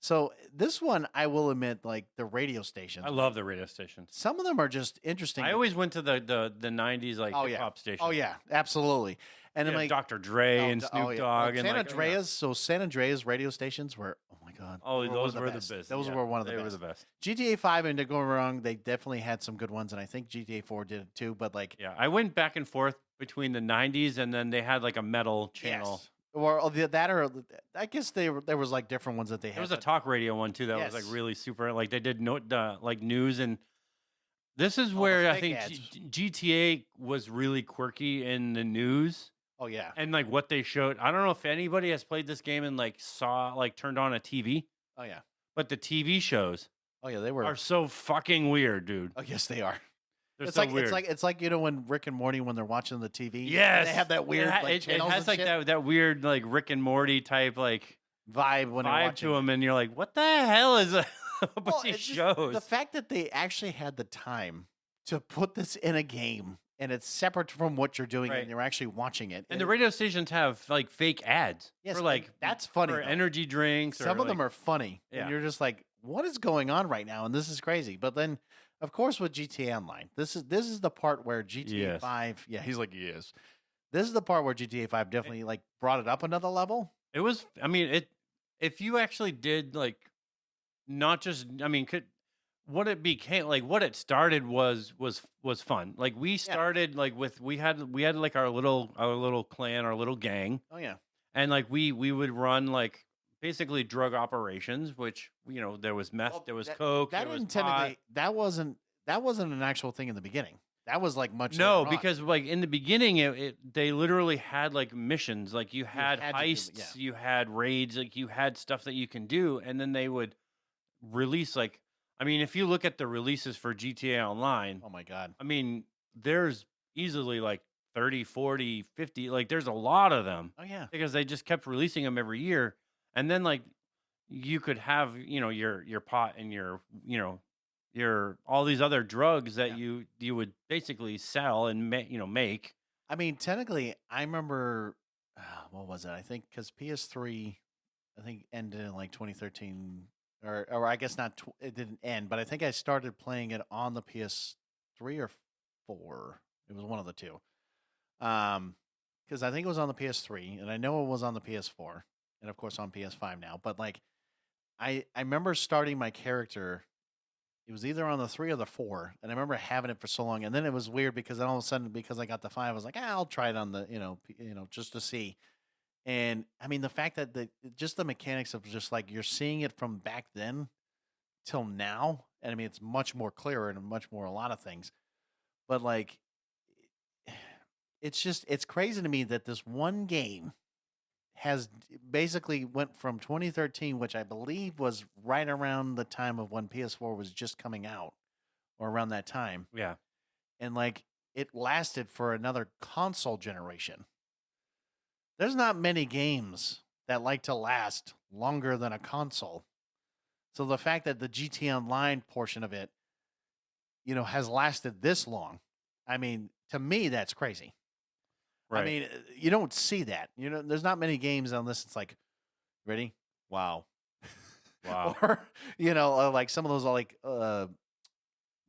So this one, I will admit, like the radio stations. I love the radio stations. Some of them are just interesting. I always went to the 90s like Oh, hip yeah. hop stations. Oh yeah, absolutely. And You then had like Dr. Dre and Snoop Dogg and San like, Andreas. So San Andreas radio stations were, oh my god. Oh, they those one were of the best. best. Those Yeah, were one of the they best. were the best. GTA 5, and to go wrong, they definitely had some good ones, and I think GTA 4 did it too. But like, Yeah, I went back and forth between the 90s and then they had like a metal channel. yes. Or that, or I guess there was like different ones that they had. There was a but- talk radio one too that was Yes. like really super. Like they did like news, and this is the where I fake think ads. GTA was really quirky in the news Oh yeah. and like what they showed. I don't know if anybody has played this game and like turned on a TV, Oh yeah. but the TV shows Oh yeah. They were. are so fucking weird, dude. Oh yes, they are. They're It's so like weird. it's like when Rick and Morty when they're watching the TV. Yes, they have that weird It channels has and like shit that weird like Rick and Morty type like vibe when they're vibe watching to them, and you're like, what the hell is up with Well, these it's just shows? the fact that they actually had the time to put this in a game and it's separate from what you're doing Right. and you're actually watching it. And the radio stations have like fake ads Yes, for and like that's funny. for though. energy drinks. Some of them are funny, Yeah. and you're just like, "What is going on right now?" And this is crazy. But then, of course, with GTA Online, this is the part where GTA Yes. 5. Yeah, he's like, "Yes." This is the part where GTA 5 definitely like brought it up another level. It was. I mean, it. If you actually did like, not just. I mean, what it became like what it started was fun. Like we started like with we had like our little clan, our little gang, Oh yeah, and like we would run like basically drug operations, which there was meth, Well, there was coke, that there was didn't pot. technically that wasn't an actual thing in the beginning. That was like much No, later on. because like in the beginning, they literally had like missions. Like you had had to do it, heists, yeah. you had raids, like you had stuff that you can do, and then they would release like. I mean, if you look at the releases for GTA Online, oh my god, I mean, there's easily like 30, 40, 50. Like there's a lot of them oh yeah, because they just kept releasing them every year, and then like you could have your pot and your all these other drugs that you would basically sell and make. I mean, technically, I remember what was it? I think because PS3, I think ended in like 2013, or I guess not. It didn't end, but I think I started playing it on the PS3 or 4. It was one of the two. Because I think it was on the PS3, and I know it was on the PS4, and of course on PS5 now. But like, I remember starting my character. It was either on the 3 or the 4, and I remember having it for so long. And then it was weird because then all of a sudden, because I got the 5, I was like, I'll try it on the just to see. And I mean, the fact that just the mechanics of just like you're seeing it from back then till now, and I mean, it's much more clearer and much more a lot of things. But like, it's crazy to me that this one game has basically went from 2013, which I believe was right around the time of when PS4 was just coming out, or around that time, Yeah. and like it lasted for another console generation. There's not many games that like to last longer than a console. So the fact that the GT Online portion of it, has lasted this long, I mean, to me, that's crazy. Right. I mean, you don't see that. There's not many games unless it's like, ready? Wow. Wow. Or, like some of those are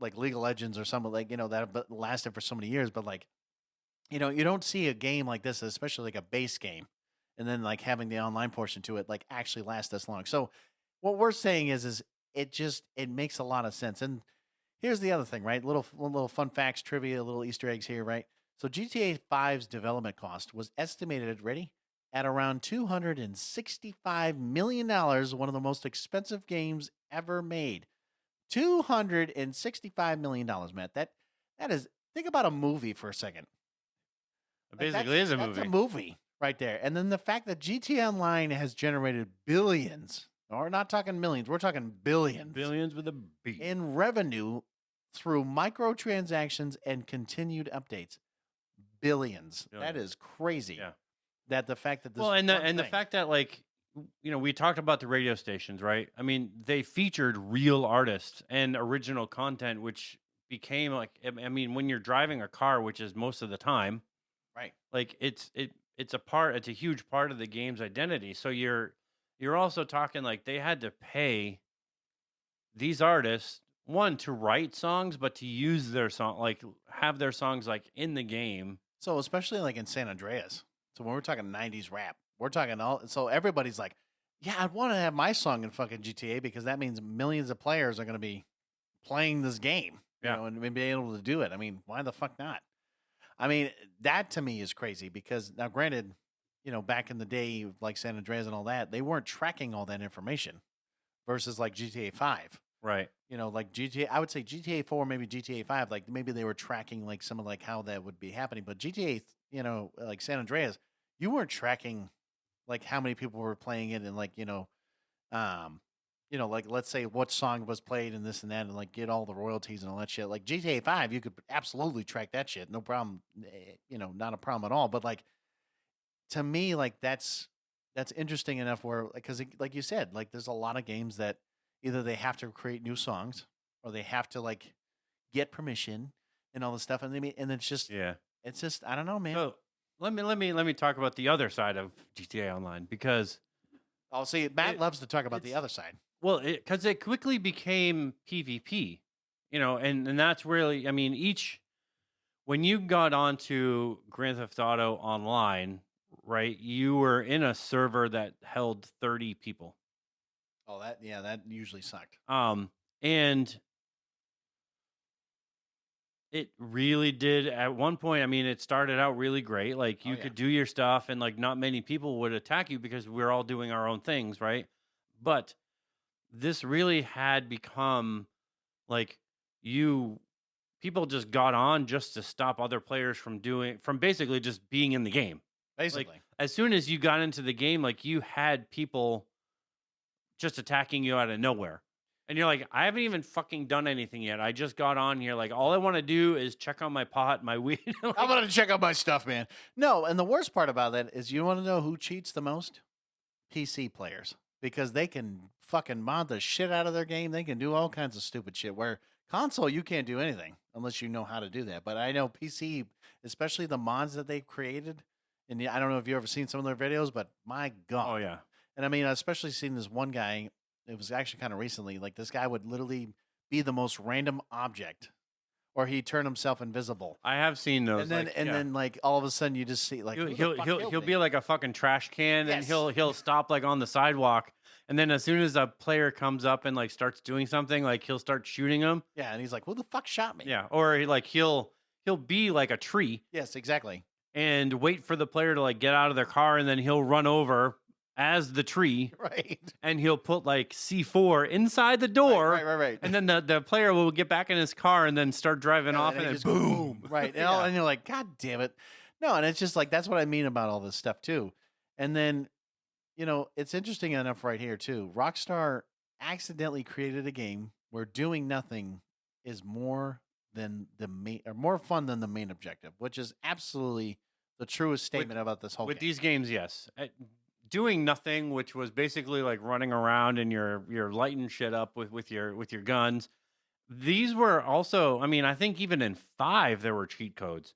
like League of Legends or something like, that have lasted for so many years. But like, you don't see a game like this, especially like a base game, and then like having the online portion to it, like actually last this long. So what we're saying is it makes a lot of sense. And here's the other thing, right? Little fun facts, trivia, little Easter eggs here, right? So GTA 5's development cost was estimated, ready, at around $265 million, one of the most expensive games ever made. $265 million, Matt. That is, think about a movie for a second. It basically is a movie. That's a movie right there. And then the fact that GTA Online has generated billions, we're not talking millions, we're talking billions. Billions with a B. In revenue through microtransactions and continued updates. Billions. That is crazy. Yeah. That the fact that this the fact that like we talked about the radio stations, right? I mean, they featured real artists and original content, which became like, I mean, when you're driving a car, which is most of the time, right? Like it's a huge part of the game's identity. So you're you're also talking like they had to pay these artists one to write songs, but to use their song, like have their songs like in the game. So especially like in San Andreas. So when we're talking 90s rap, we're talking so everybody's like, yeah, I want to have my song in fucking GTA because that means millions of players are going to be playing this game, Yeah. and be able to do it. I mean, why the fuck not? I mean, that to me is crazy because now, granted, back in the day, like San Andreas and all that, they weren't tracking all that information versus like GTA 5. Right. Like GTA, I would say GTA 4, maybe GTA 5, like maybe they were tracking like some of like how that would be happening. But GTA, like San Andreas, you weren't tracking like how many people were playing it and like, like let's say what song was played and this and that and like get all the royalties and all that shit. Like GTA 5, you could absolutely track that shit. No problem. Not a problem at all. But like to me, like that's interesting enough where because like you said, like there's a lot of games that either they have to create new songs or they have to like get permission and all this stuff. And it's just I don't know, man. So let me talk about the other side of GTA Online because Oh, see, Matt loves to talk about the other side. Well, because it quickly became PvP, and that's really, I mean, when you got onto Grand Theft Auto Online, right, you were in a server that held 30 people. Oh, that usually sucked. And it really did at one point. I mean, it started out really great. Like you could do your stuff and like not many people would attack you because we're all doing our own things, right? But this really had become like people just got on just to stop other players from basically just being in the game. Basically. Like, as soon as you got into the game, like you had people just attacking you out of nowhere. And you're like, I haven't even fucking done anything yet. I just got on here. Like, all I want to do is check on my pot, my weed. Like, I want to check out my stuff, man. No, and the worst part about that is you want to know who cheats the most? PC players. Because they can fucking mod the shit out of their game. They can do all kinds of stupid shit. Where console, you can't do anything unless you know how to do that. But I know PC, especially the mods that they've created, and I don't know if you've ever seen some of their videos, but my God. Oh, yeah. And I mean, I especially seen this one guy, it was actually kind of recently, like this guy would literally be the most random object. Or he'd turn himself invisible. I have seen those. And then like all of a sudden you just see like he'll be like a fucking trash can, and he'll stop like on the sidewalk, and then as soon as a player comes up and like starts doing something, like he'll start shooting him. Yeah, and he's like, "Who the fuck shot me?" Yeah, or he'll be like a tree. Yes, exactly. And wait for the player to like get out of their car, and then he'll run over as the tree, right? And he'll put like C4 inside the door, right. And then the player will get back in his car and then start driving off, and then boom, right? And you're like, God damn it, no! And it's just like that's what I mean about all this stuff too. And then, it's interesting enough right here too. Rockstar accidentally created a game where doing nothing is more than the main, or more fun than the main objective, which is absolutely the truest statement about this whole with game. These games, yes. Doing nothing, which was basically like running around and you're lighting shit up with your guns. These were also, I mean, I think even in 5 there were cheat codes.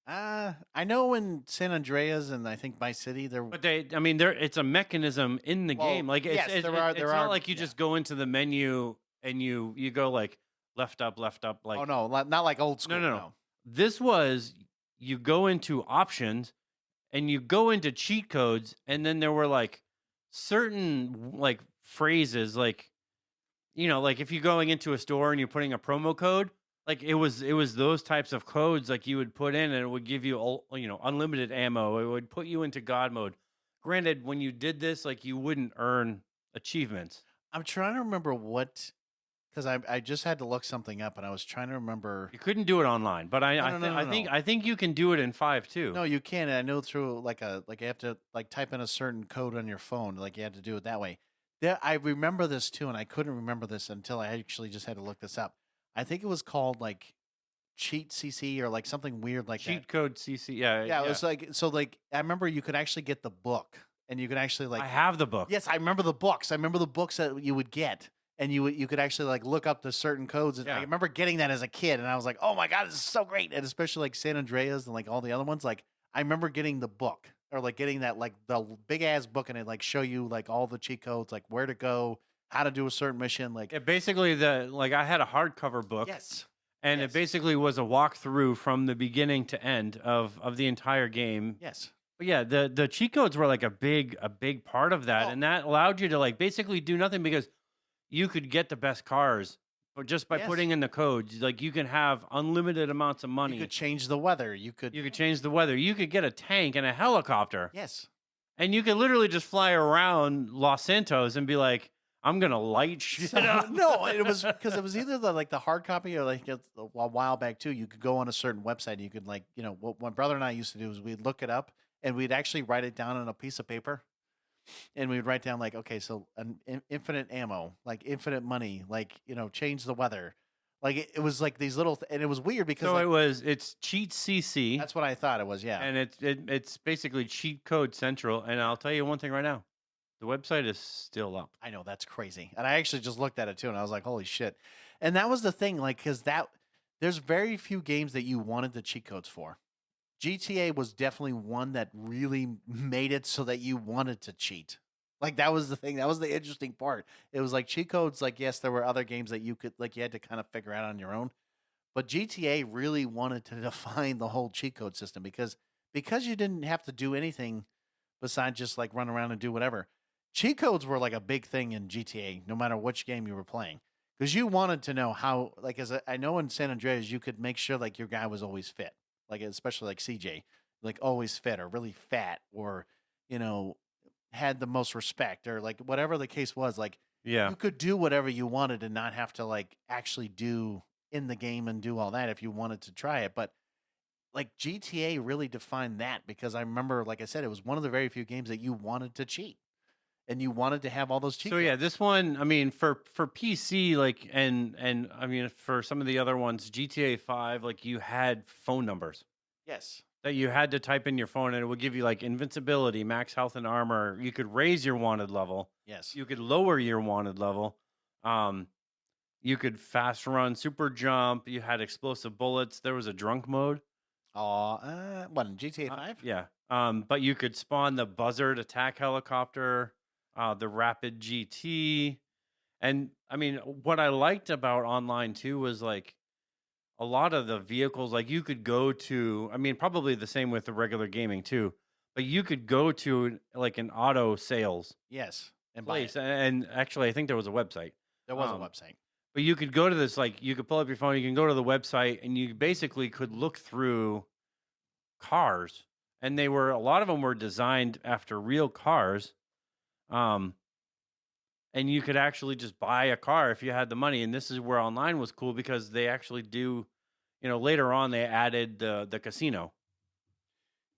I know in San Andreas and I think Vice City there. But it's a mechanism in the game. Like it's not like you just go into the menu and you go like left up. Like, oh no, not like old school. No. This was you go into options. And you go into cheat codes, and then there were like certain like phrases, like like if you're going into a store and you're putting a promo code, like it was those types of codes like you would put in, and it would give you unlimited ammo. It would put you into God mode. Granted, when you did this, like you wouldn't earn achievements. I'm trying to remember what. Because I just had to look something up, and I was trying to remember. You couldn't do it online, but I think you can do it in 5 too. No, you can. And I know through like you have to like type in a certain code on your phone, like you had to do it that way. I remember this too, and I couldn't remember this until I actually just had to look this up. I think it was called like Cheat CC or like something weird like Cheat that. code CC, yeah. It was like I remember you could actually get the book, and you could actually like. I have the book. Yes, I remember the books. I remember the books that you would get. And you could actually like look up the certain codes. And I remember getting that as a kid, and I was like, "Oh my God, this is so great!" And especially like San Andreas and like all the other ones. Like I remember getting the book, or like getting that like the big ass book and it like show you like all the cheat codes, like where to go, how to do a certain mission. Like Yeah, basically I had a hardcover book. yes, And it yes. basically was a walkthrough from the beginning to end of the entire game. yes. But yeah, the cheat codes were like a big part of that, Well- and that allowed you to like basically do nothing because you could get the best cars, but just by Yes. putting in the codes, like you can have unlimited amounts of money. You could change the weather. You could change the weather. You could get a tank and a helicopter, yes. and you could literally just fly around Los Santos and be like, "I'm gonna light shit So, up." no, it was because it was either the hard copy or like a while back too. You could go on a certain website and you could like what my brother and I used to do is we'd look it up and we'd actually write it down on a piece of paper, and we'd write down like okay, so infinite ammo, like infinite money, like change the weather, like it was like these little and it was weird because So like, it's cheat CC. that's what I thought it was. Yeah, And it's basically cheat code central. And I'll tell you one thing right now, the website is still up. I know that's crazy. And I actually just looked at it too, and I was like, "Holy shit!" And that was the thing, like, because there's very few games that you wanted the cheat codes for. GTA was definitely one that really made it so that you wanted to cheat. Like that was the thing. That was the interesting part. It was like cheat codes. Like yes, there were other games that you could like you had to kind of figure out on your own, but GTA really wanted to define the whole cheat code system because you didn't have to do anything besides just like run around and do whatever. Cheat codes were like a big thing in GTA, no matter which game you were playing, because you wanted to know how. Like, I know in San Andreas, you could make sure like your guy was always fit, like especially like CJ, like always fit or really fat or you know had the most respect or like whatever the case was. Like, Yeah. you could do whatever you wanted and not have to like actually do in the game and do all that if you wanted to try it, but like GTA really defined that because I remember, like I said, it was one of the very few games that you wanted to cheat and you wanted to have all those cheat So yeah, codes. this one, I mean, for PC, like, and I mean, for some of the other ones, GTA 5, like, you had phone numbers Yes. that you had to type in your phone, and it would give you like invincibility, max health and armor. You could raise your wanted level. Yes. You could lower your wanted level. You could fast run, super jump. You had explosive bullets. There was a drunk mode. What in GTA 5? Yeah. But you could spawn the buzzard attack helicopter, the rapid GT. And I mean, what I liked about online too was like a lot of the vehicles, like you could go to, I mean, probably the same with the regular gaming too, but you could go to like an auto sales Yes. And buy place. it. And actually, I think there was a website. There was a um, website. But you could go to this, like, you could pull up your phone, you can go to the website, and you basically could look through cars. And a lot of them were designed after real cars. And you could actually just buy a car if you had the money. And this is where online was cool because they actually do, later on they added the casino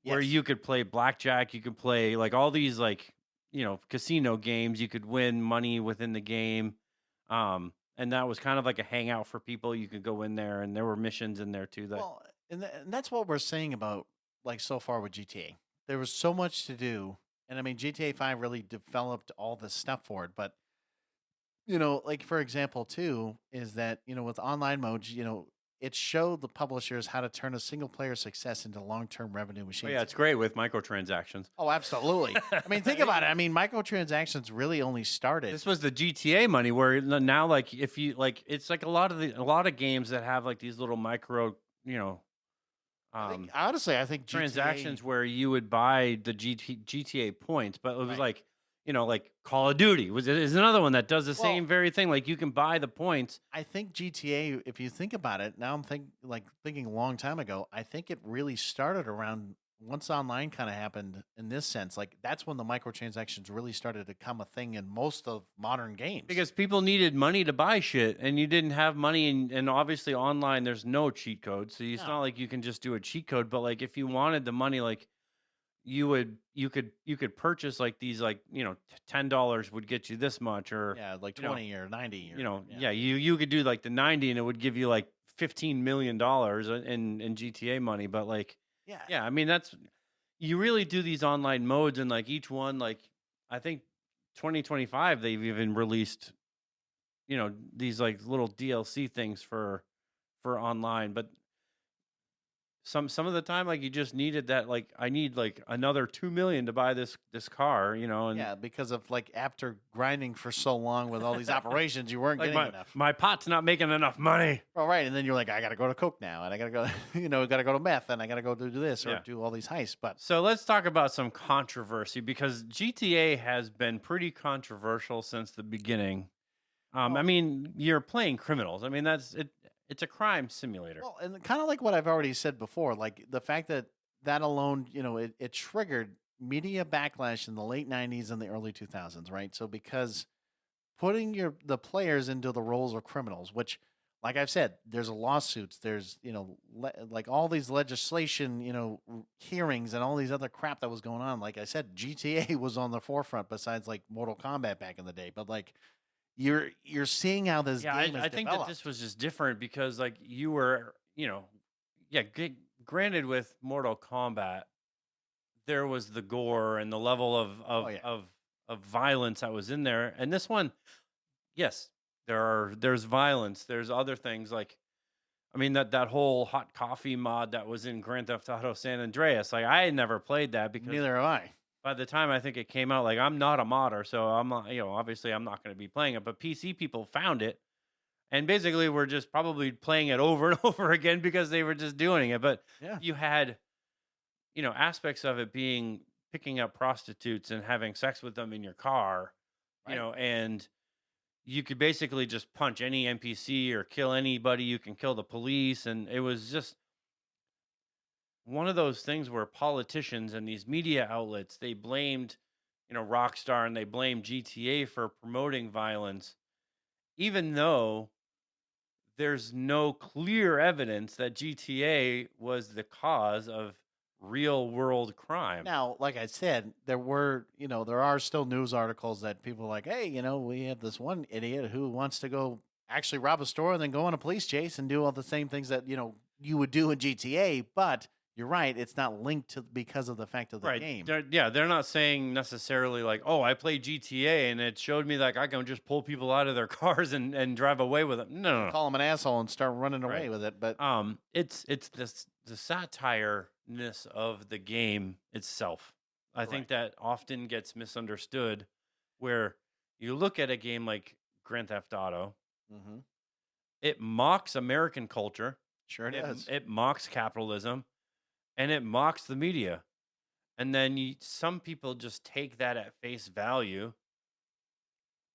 where Yes. you could play blackjack, you could play like all these like, casino games, you could win money within the game. And that was kind of like a hangout for people. You could go in there, and there were missions in there too. That Well, and that's what we're saying about like so far with GTA. There was so much to do, and I mean GTA 5 really developed all this stuff for it. But like for example, too, is that with online modes, it showed the publishers how to turn a single player success into long term revenue oh machines. yeah, it's great with microtransactions. Oh, absolutely. I mean, think about it. I mean, microtransactions really only started. This was the GTA money, where now, like, if you like, it's like a lot of games that have like these little micro, Honestly, I think transactions GTA, where you would buy the GTA points, but it was Right. like, like Call of Duty is another one that does the Well- same very thing. Like you can buy the points. I think GTA, if you think about it, now I'm thinking a long time ago, I think it really started around once online kind of happened in this sense. Like that's when the microtransactions really started to become a thing in most of modern games. Because people needed money to buy shit, and you didn't have money, and obviously online there's no cheat code, so it's No. not like you can just do a cheat code. But like if you wanted the money, like you could purchase like these like $10 would get you this much, or yeah, like you know, 20 or 90 or you could do like the 90, and it would give you like $15 million in GTA money. But like yeah, I mean you really do these online modes, and like each one, like I think 2025 they've even released these like little DLC things for online. But some of the time, like you just needed that. Like I need like another 2 million to buy this car, and Yeah, because of like after grinding for so long with all these operations, you weren't like getting enough. my pot's not making enough money. Well, right, and then you're like, I got to go to coke now, and I got to go, got to go to meth, and I got to go do this or Yeah. do all these heists. But So let's talk about some controversy because GTA has been pretty controversial since the beginning. I Well- mean, you're playing criminals. I mean, that's it. It's a crime simulator. well, and kind of like what I've already said before, like the fact that alone, it triggered media backlash in the late '90s and the early 2000s, right? So because putting the players into the roles of criminals, which, like I've said, there's lawsuits, there's like all these legislation, hearings and all these other crap that was going on. Like I said, GTA was on the forefront besides like Mortal Kombat back in the day, but like you're seeing how this Yeah, game is I think that developed. this was just different because like you were, granted with Mortal Kombat, there was the gore and the level of Oh, yeah. of violence that was in there, and this one, yes, there's violence, there's other things like, I mean that whole hot coffee mod that was in Grand Theft Auto San Andreas, like I had never played that because Neither have I. by the time I think it came out, like I'm not a modder, so I'm not, obviously I'm not going to be playing it, but PC people found it and basically were just probably playing it over and over again because they were just doing it. But Yeah. you had, aspects of it being picking up prostitutes and having sex with them in your car, Right. and you could basically just punch any NPC or kill anybody. You can kill the police. And it was just one of those things where politicians and these media outlets, they blamed, Rockstar and they blamed GTA for promoting violence, even though there's no clear evidence that GTA was the cause of real world crime. Now, like I said, there are still news articles that people are like, hey, we have this one idiot who wants to go actually rob a store and then go on a police chase and do all the same things that, you would do in GTA. But you're right, it's not linked to because of the fact of the Right. game. They're not saying necessarily like, oh, I played GTA and it showed me like I can just pull people out of their cars and drive away with them. No. Call him an asshole and start running away Right. with it. But it's the satire-ness of the game itself. I think that often gets misunderstood where you look at a game like Grand Theft Auto, Mhm. it mocks American culture, Sure does. it mocks capitalism, and it mocks the media. And then some people just take that at face value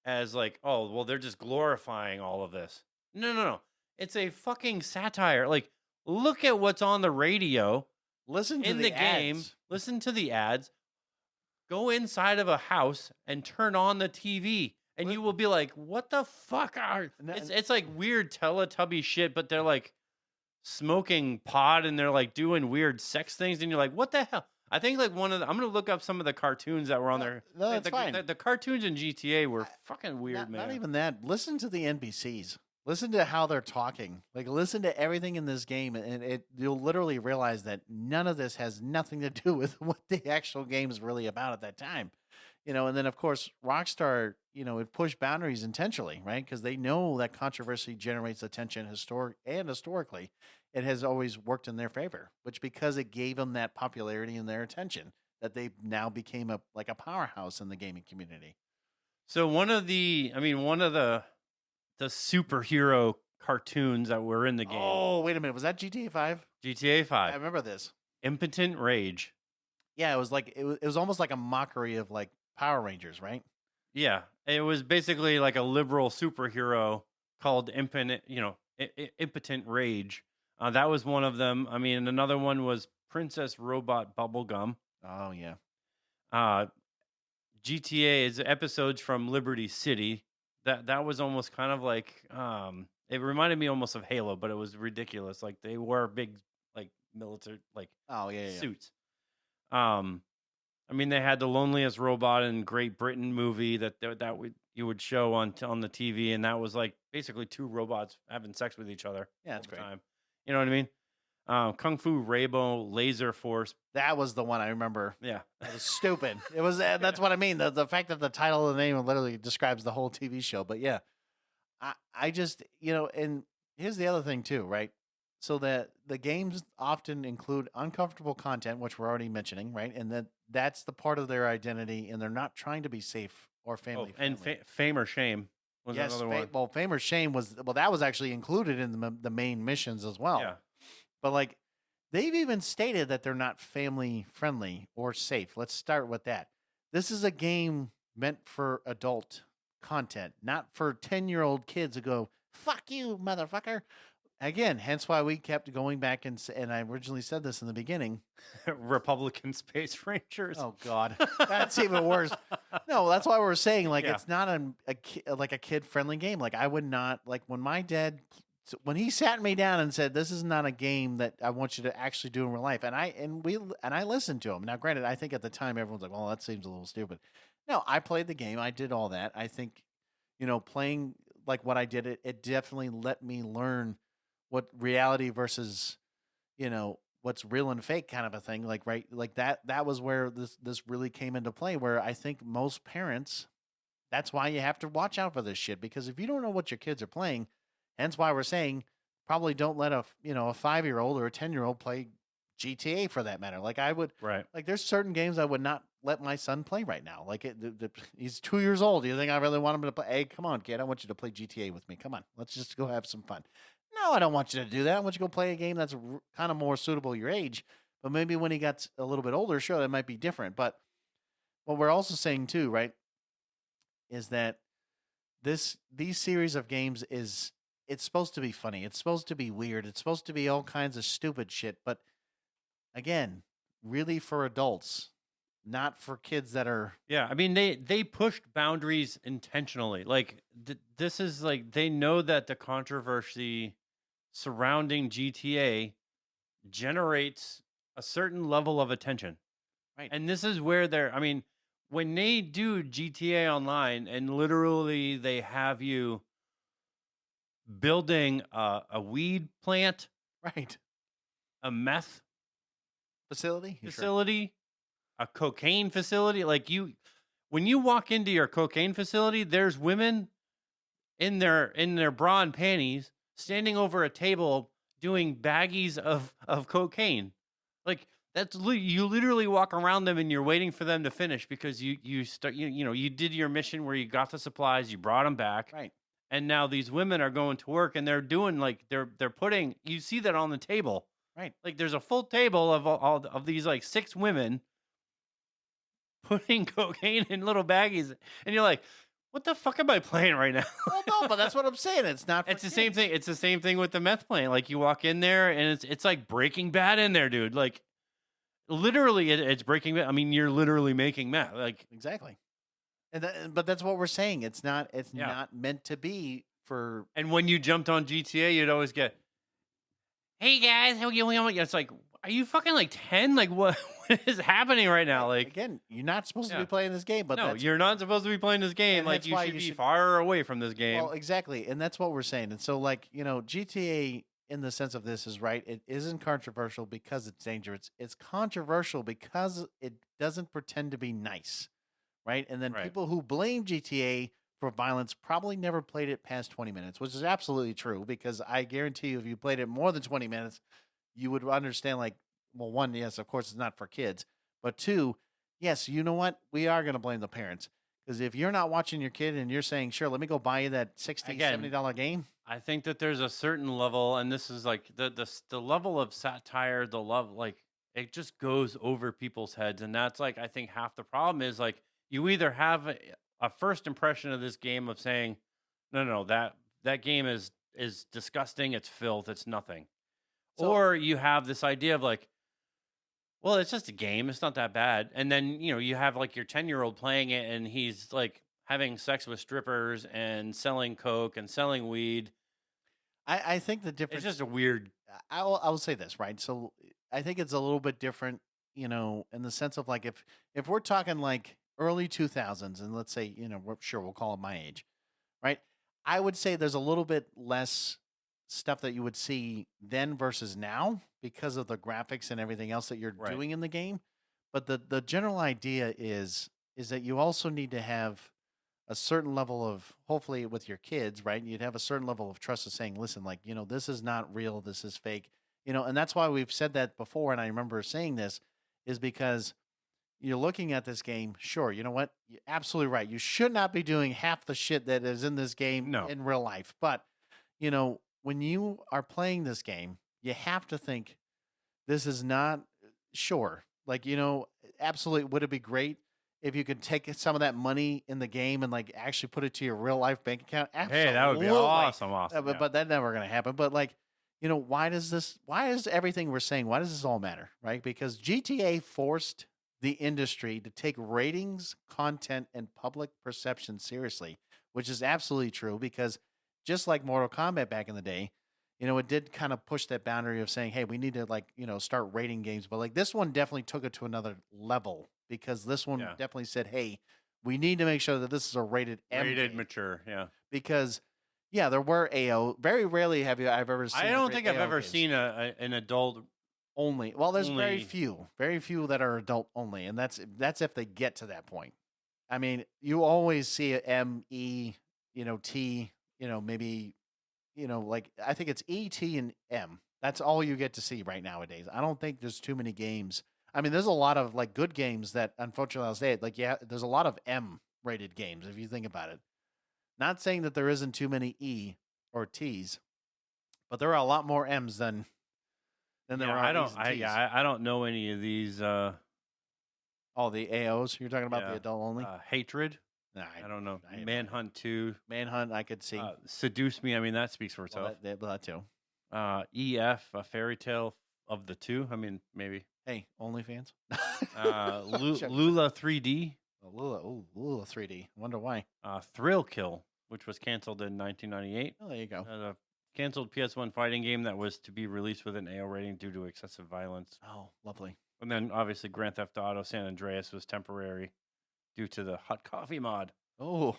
as like, oh, well, they're just glorifying all of this. No. It's a fucking satire. Like, look at what's on the radio Listen to in the game. ads. Listen to the ads. Go inside of a house and turn on the TV. And you will be like, what the fuck are... It's like weird Teletubby shit, but they're like smoking pot and they're like doing weird sex things. And you're like, what the hell? I think like I'm going to look up some of the cartoons that were on there. No, that's the, fine. The cartoons in GTA were fucking weird, man. Not even that. Listen to the NPCs. Listen to how they're talking. Like, listen to everything in this game, and you'll literally realize that none of this has nothing to do with what the actual game is really about at that time. And then of course Rockstar, it pushed boundaries intentionally, right? Because they know that controversy generates attention historically. It has always worked in their favor, which because it gave them that popularity and their attention that they now became a powerhouse in the gaming community. So one of the superhero cartoons that were in the game. Oh, wait a minute. Was that GTA 5? GTA 5. I remember this. Impotent Rage. Yeah, it was like it was almost like a mockery of like Power Rangers, right? Yeah, it was basically like a liberal superhero called Impotent Rage. That was one of them. I mean, another one was Princess Robot Bubblegum. Oh yeah. GTA is episodes from Liberty City. That was almost kind of like it reminded me almost of Halo, but it was ridiculous. Like they wore big like military like suits. I mean, they had the loneliest robot in Great Britain movie that you would show on the TV, and that was like basically two robots having sex with each other. Yeah, that's all the great. time. You know what I mean? Kung Fu Rainbow Laser Force. That was the one I remember. Yeah, It was stupid. It was. That's what I mean. The fact that the title of the name literally describes the whole TV show. But yeah, I just and here's the other thing too, right? so that the games often include uncomfortable content, which we're already mentioning, right? And that's the part of their identity, and they're not trying to be safe or Oh, family and friendly. Fame or Shame was Yes, another one. well, fame or shame that was actually included in the main missions as well. Yeah. But like they've even stated that they're not family friendly or safe. Let's start with that. This is a game meant for adult content, not for 10-year-old kids who go, "Fuck you, motherfucker." Again, hence why we kept going back and I originally said this in the beginning. Republican Space Rangers. Oh God, that's even worse. No, that's why we're saying like Yeah. it's not like a kid friendly game. Like I would not like when he sat me down and said this is not a game that I want you to actually do in real life. And I listened to him. Now, granted, I think at the time everyone's like, "Well, that seems a little stupid." No, I played the game. I did all that. I think playing like what I did, it definitely let me learn what reality versus what's real and fake kind of a thing, like right, like that was where this really came into play, where I think most parents, that's why you have to watch out for this shit, because if you don't know what your kids are playing, hence why we're saying probably don't let a 5-year-old or a 10-year-old play GTA for that matter. Like I would, Right. like there's certain games I would not let my son play right now. Like he's 2 years old. Do you think I really want him to play? Hey, come on, kid, I want you to play GTA with me. Come on, let's just go have some fun. No, I don't want you to do that. I want you to go play a game that's kind of more suitable your age. But maybe when he got a little bit older, sure, that might be different. But what we're also saying too, right, is that these series of games it's supposed to be funny. It's supposed to be weird. It's supposed to be all kinds of stupid shit. But again, really for adults, not for kids that are. Yeah, I mean they pushed boundaries intentionally. Like this is like they know that the controversy surrounding GTA generates a certain level of attention. Right. And this is where I mean, when they do GTA online and literally they have you building a weed plant, Right. a meth Facility? Sure. facility, a cocaine facility, like when you walk into your cocaine facility, there's women in their bra and panties standing over a table doing baggies of cocaine. Like you literally walk around them and you're waiting for them to finish because you start you did your mission where you got the supplies, you brought them back. Right. And now these women are going to work and they're doing like they're putting, you see that on the table. Right. Like there's a full table of all of these like 6 women putting cocaine in little baggies, and you're like, what the fuck am I playing right now? Well, no, but that's what I'm saying. It's not. For It's the same kids. thing. It's the same thing with the meth plant. Like you walk in there and it's like Breaking Bad in there, dude. Like literally, it's Breaking Bad. I mean, you're literally making meth. Like Exactly. But that's what we're saying. It's not. It's Yeah. not meant to be for. And when you jumped on GTA, you'd always get, "Hey guys, how you doing?" It's like, are you fucking like 10? Like what is happening right now? Like Again, you're not supposed to Yeah. be playing this game, but no, that's, you're not supposed to be playing this game. And Like that's you why should you be should- far away from this game. well, exactly, and that's what we're saying. And so, like GTA in the sense of this is right. It isn't controversial because it's dangerous. It's controversial because it doesn't pretend to be nice, right? And then Right. people who blame GTA for violence probably never played it past 20 minutes, which is absolutely true. Because I guarantee you, if you played it more than 20 minutes, you would understand. Like, well, one, yes, of course, it's not for kids, but two, yes, you know what? We are going to blame the parents. Because if you're not watching your kid and you're saying, sure, let me go buy you that $60, Again, $70 game. I think that there's a certain level, and this is like the level of satire, the love, like it just goes over people's heads, and that's like I think half the problem is like you either have a first impression of this game of saying, no, that game is disgusting, it's filth, it's nothing, So- or you have this idea of like, well, it's just a game, it's not that bad, and then you have like your 10-year-old playing it, and he's like having sex with strippers and selling coke and selling weed. I think the difference. It's just a weird. I will say this, right? So I think it's a little bit different, in the sense of like if we're talking like early 2000s, and let's say we'll call it my age, right? I would say there's a little bit less stuff that you would see then versus now because of the graphics and everything else that you're Right. doing in the game. But the general idea is that you also need to have a certain level of, hopefully with your kids, right? You'd have a certain level of trust of saying, listen, like, this is not real. This is fake, and that's why we've said that before. And I remember saying this is because you're looking at this game. Sure. You know what? You're absolutely right. You should not be doing half the shit that is in this game No. in real life. But, when you are playing this game, you have to think this is not sure. Like, absolutely, would it be great if you could take some of that money in the game and like actually put it to your real life bank account? Absolutely. Hey, that would be awesome. But that's never going to happen. But like, why does everything we're saying, why does this all matter? Right? Because GTA forced the industry to take ratings, content, and public perception seriously, which is absolutely true because just like Mortal Kombat back in the day, it did kind of push that boundary of saying, hey, we need to like, start rating games. But like this one definitely took it to another level because this one definitely said, hey, we need to make sure that this is a rated M rated game. mature. Yeah. Because there were AO. Very rarely I've ever seen. I don't think I've AO ever games. seen an adult only. Well, there's only... very few that are adult only. And that's if they get to that point. I mean, you always see a M, E, T, maybe, like I think it's E, T, and M. That's all you get to see right nowadays. I don't think there's too many games. I mean, there's a lot of like good games that unfortunately I'll say it. Like, there's a lot of M rated games if you think about it. Not saying that there isn't too many E or T's, but there are a lot more M's than there are E's and T's. I don't know any of these. All the AOs you're talking about, the adult only. Hatred. Nah, I don't know. Manhunt 2. Manhunt, I could see. Seduce Me. I mean, that speaks for itself. That too. EF, A Fairy Tale of the Two. I mean, maybe. Hey, OnlyFans. Lula 3D. Lula 3D. Wonder why. Thrill Kill, which was canceled in 1998. Oh, there you go. A canceled PS1 fighting game that was to be released with an AO rating due to excessive violence. Oh, lovely. And then, obviously, Grand Theft Auto San Andreas was temporary due to the hot coffee mod. Oh,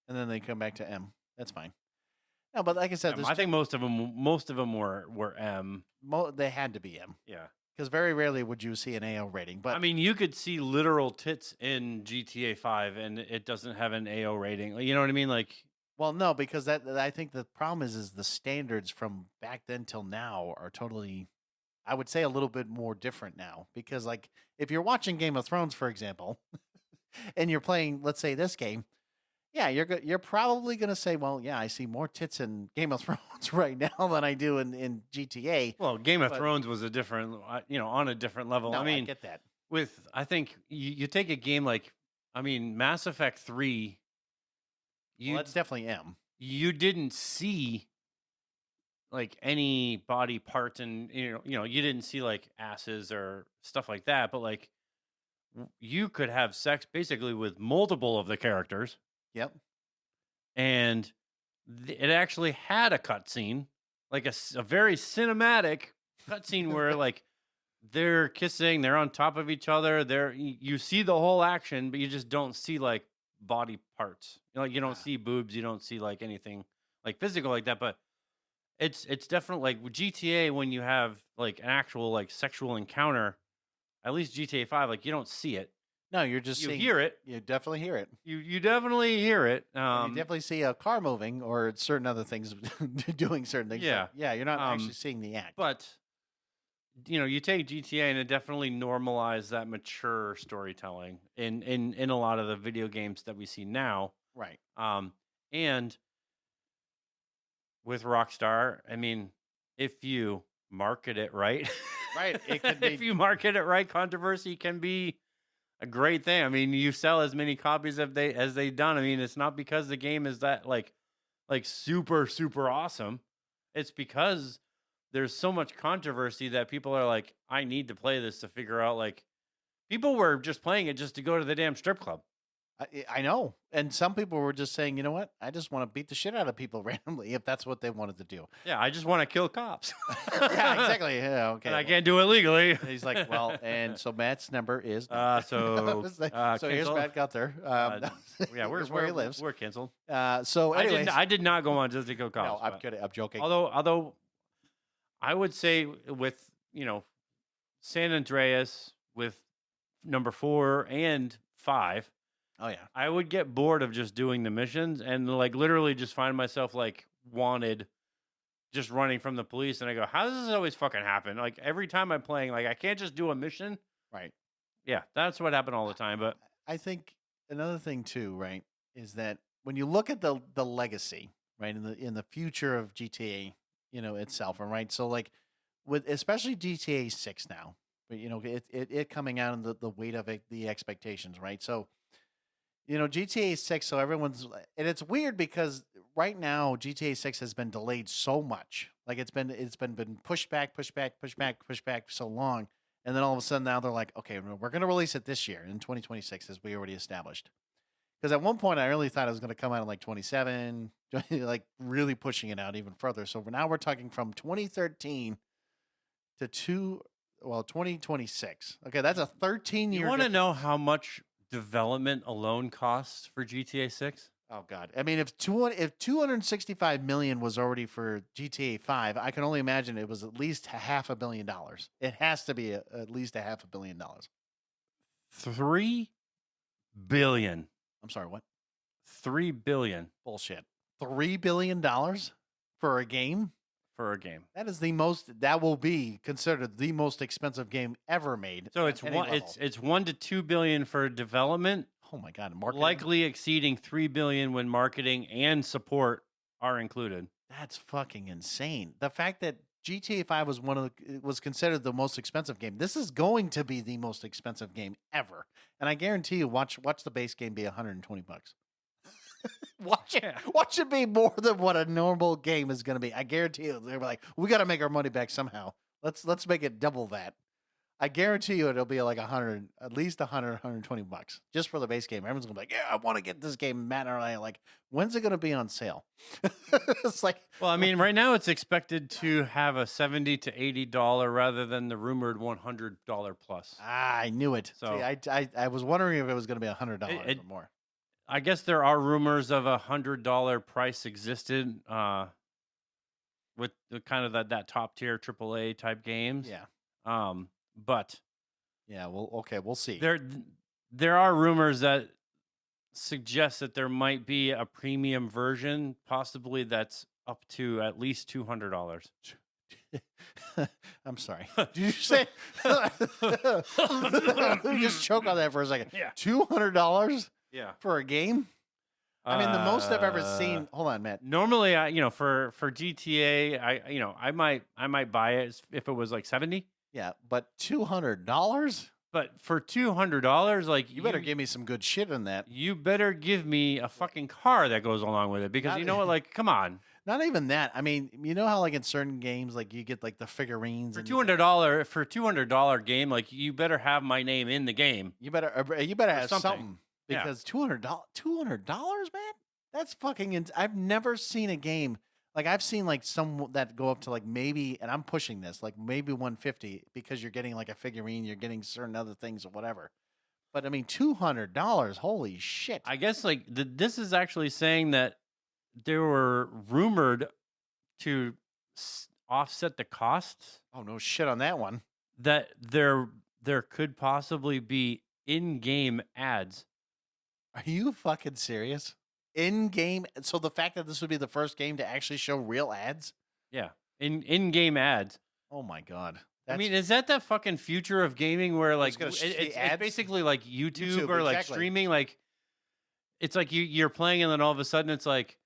and then they come back to M. That's fine. No, but like I said, I think most of them were M. They had to be M. Yeah, because very rarely would you see an AO rating. But I mean, you could see literal tits in GTA 5, and it doesn't have an AO rating. You know what I mean? Like, well, no, because that I think the problem is the standards from back then till now are totally, I would say, a little bit more different now. Because like if you're watching Game of Thrones, for example, and you're playing, let's say, this game, yeah, you're probably gonna say, well, yeah, I see more tits in Game of Thrones right now than I do in GTA. Well, Game of Thrones was a different, on a different level. No, I mean, I get that. I think you take a game like, Mass Effect 3. Well, that's definitely M. You didn't see like any body parts, and you didn't see like asses or stuff like that, but like you could have sex basically with multiple of the characters. Yep. And it actually had a cutscene, like a very cinematic cutscene where like they're kissing, they're on top of each other, you see the whole action, but you just don't see like body parts. You don't see boobs, you don't see like anything like physical like that. But it's definitely like with GTA, when you have like an actual like sexual encounter, at least GTA 5, like you don't see it. No, you're just you seeing, hear it. You definitely hear it. You definitely hear it. You definitely see a car moving or certain other things doing certain things. Yeah, yeah, you're not actually seeing the act. But you take GTA and it definitely normalized that mature storytelling in a lot of the video games that we see now. Right. And with Rockstar, I mean, if you market it right, right, it can be. If you market it right, controversy can be a great thing. I mean, you sell as many copies as they've done. I mean, it's not because the game is that like super, super awesome. It's because there's so much controversy that people are like, I need to play this to figure out, like, people were just playing it just to go to the damn strip club. I know. And some people were just saying, you know what? I just want to beat the shit out of people randomly if that's what they wanted to do. Yeah, I just want to kill cops. Yeah, exactly. Yeah, okay. And I can't do it legally. He's like, well, and so Matt's number is... so here's Matt Gunther. Yeah, here's where he lives. We're canceled. So anyways... I did not go on just to kill cops. No, I'm kidding. I'm joking. Although I would say with, San Andreas, with number 4 and 5, Oh yeah. I would get bored of just doing the missions and like literally just find myself like wanted, just running from the police. And I go, how does this always fucking happen? Like every time I'm playing, like I can't just do a mission. Right. Yeah, that's what happened all the time. But I think another thing too, right, is that when you look at the legacy, right, in the future of GTA, itself, and right, so like with especially GTA 6 now, but it coming out and the weight of it, the expectations, right? So GTA 6, so everyone's, and it's weird because right now GTA 6 has been delayed so much. Like it's been pushed back, pushed back, pushed back, pushed back so long. And then all of a sudden now they're like, okay, we're going to release it this year in 2026, as we already established. Because at one point I really thought it was going to come out in like 27, like really pushing it out even further. So now we're talking from 2013 to 2026. Okay, that's a 13-year. you want to know how much development alone costs for GTA 6? Oh God! I mean, if 265 million was already for GTA 5, I can only imagine it was at least $500 million. It has to be at least $500 million. 3 billion. I'm sorry, what? 3 billion Bullshit. $3 billion for a game? for a game. That is the most. That will be considered the most expensive game ever made. So at it's any one. level. It's 1 to 2 billion for development, Oh my God! Marketing. likely exceeding 3 billion when marketing and support are included. That's fucking insane. The fact that GTA 5 was considered the most expensive game. This is going to be the most expensive game ever. And I guarantee you, watch the base game be $120. Watch it. Yeah. Watch it be more than what a normal game is going to be. I guarantee you, they're like, we got to make our money back somehow. Let's make it double that. I guarantee you, it'll be like at least $120 just for the base game. Everyone's gonna be like, yeah, I want to get this game. Matt and I are like, when's it gonna be on sale? It's like, Well, I mean, right now it's expected to have a $70 to $80 rather than the rumored $100 plus. I knew it. So- See, I was wondering if it was gonna be $100 It- or more. I guess there are rumors of $100 price existed with the kind of that top tier AAA type games. Yeah, But yeah. Well, okay, we'll see. there are rumors that suggest that there might be a premium version, possibly that's up to at least $200. I'm sorry. Did you say? Let me just choke on that for a second. Yeah. $200 Yeah. for a game? I mean, the most I've ever seen. Hold on, Matt. Normally, for GTA, I might buy it if it was like 70. Yeah, but $200? But for $200, like You better give me some good shit in that. you better give me a fucking car that goes along with it, because Not- you know what? Like, come on, Not even that. I mean, you know how like in certain games, like you get like the figurines for and $200 game, like you better have my name in the game. you better have something. something Yeah. because $200, man. That's fucking. I've never seen a game like I've seen like some that go up to like maybe, and I'm pushing this like maybe 150 because you're getting like a figurine, you're getting certain other things or whatever. But I mean, $200, holy shit! I guess like this is actually saying that they were rumored to offset the costs. Oh no shit on that one. That there could possibly be in-game ads. Are you fucking serious? In game. So the fact that this would be the first game to actually show real ads. Yeah, in-game ads. Oh my god. I mean, is that the fucking future of gaming where like gonna see it's ads? basically like YouTube or like exactly. streaming? Like it's like you're playing and then all of a sudden it's like,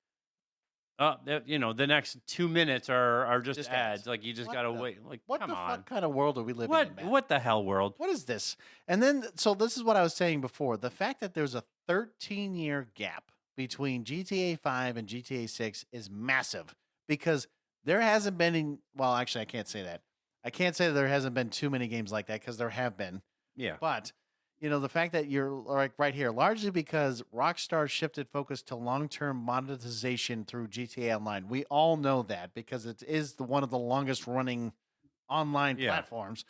the next 2 minutes are just Just ads. ads. Like you just What gotta the- wait. Like what come the on, fuck kind of world are we living in, Matt? what the hell world? What is this? And then, so this is what I was saying before. The fact that there's a 13-year gap between GTA 5 and GTA 6 is massive because there hasn't been, well, actually, I can't say that. I can't say that there hasn't been too many games like that because there have been. Yeah, But, the fact that you're like right here, largely because Rockstar shifted focus to long-term monetization through GTA Online. We all know that because it is one of the longest running online Yeah. platforms.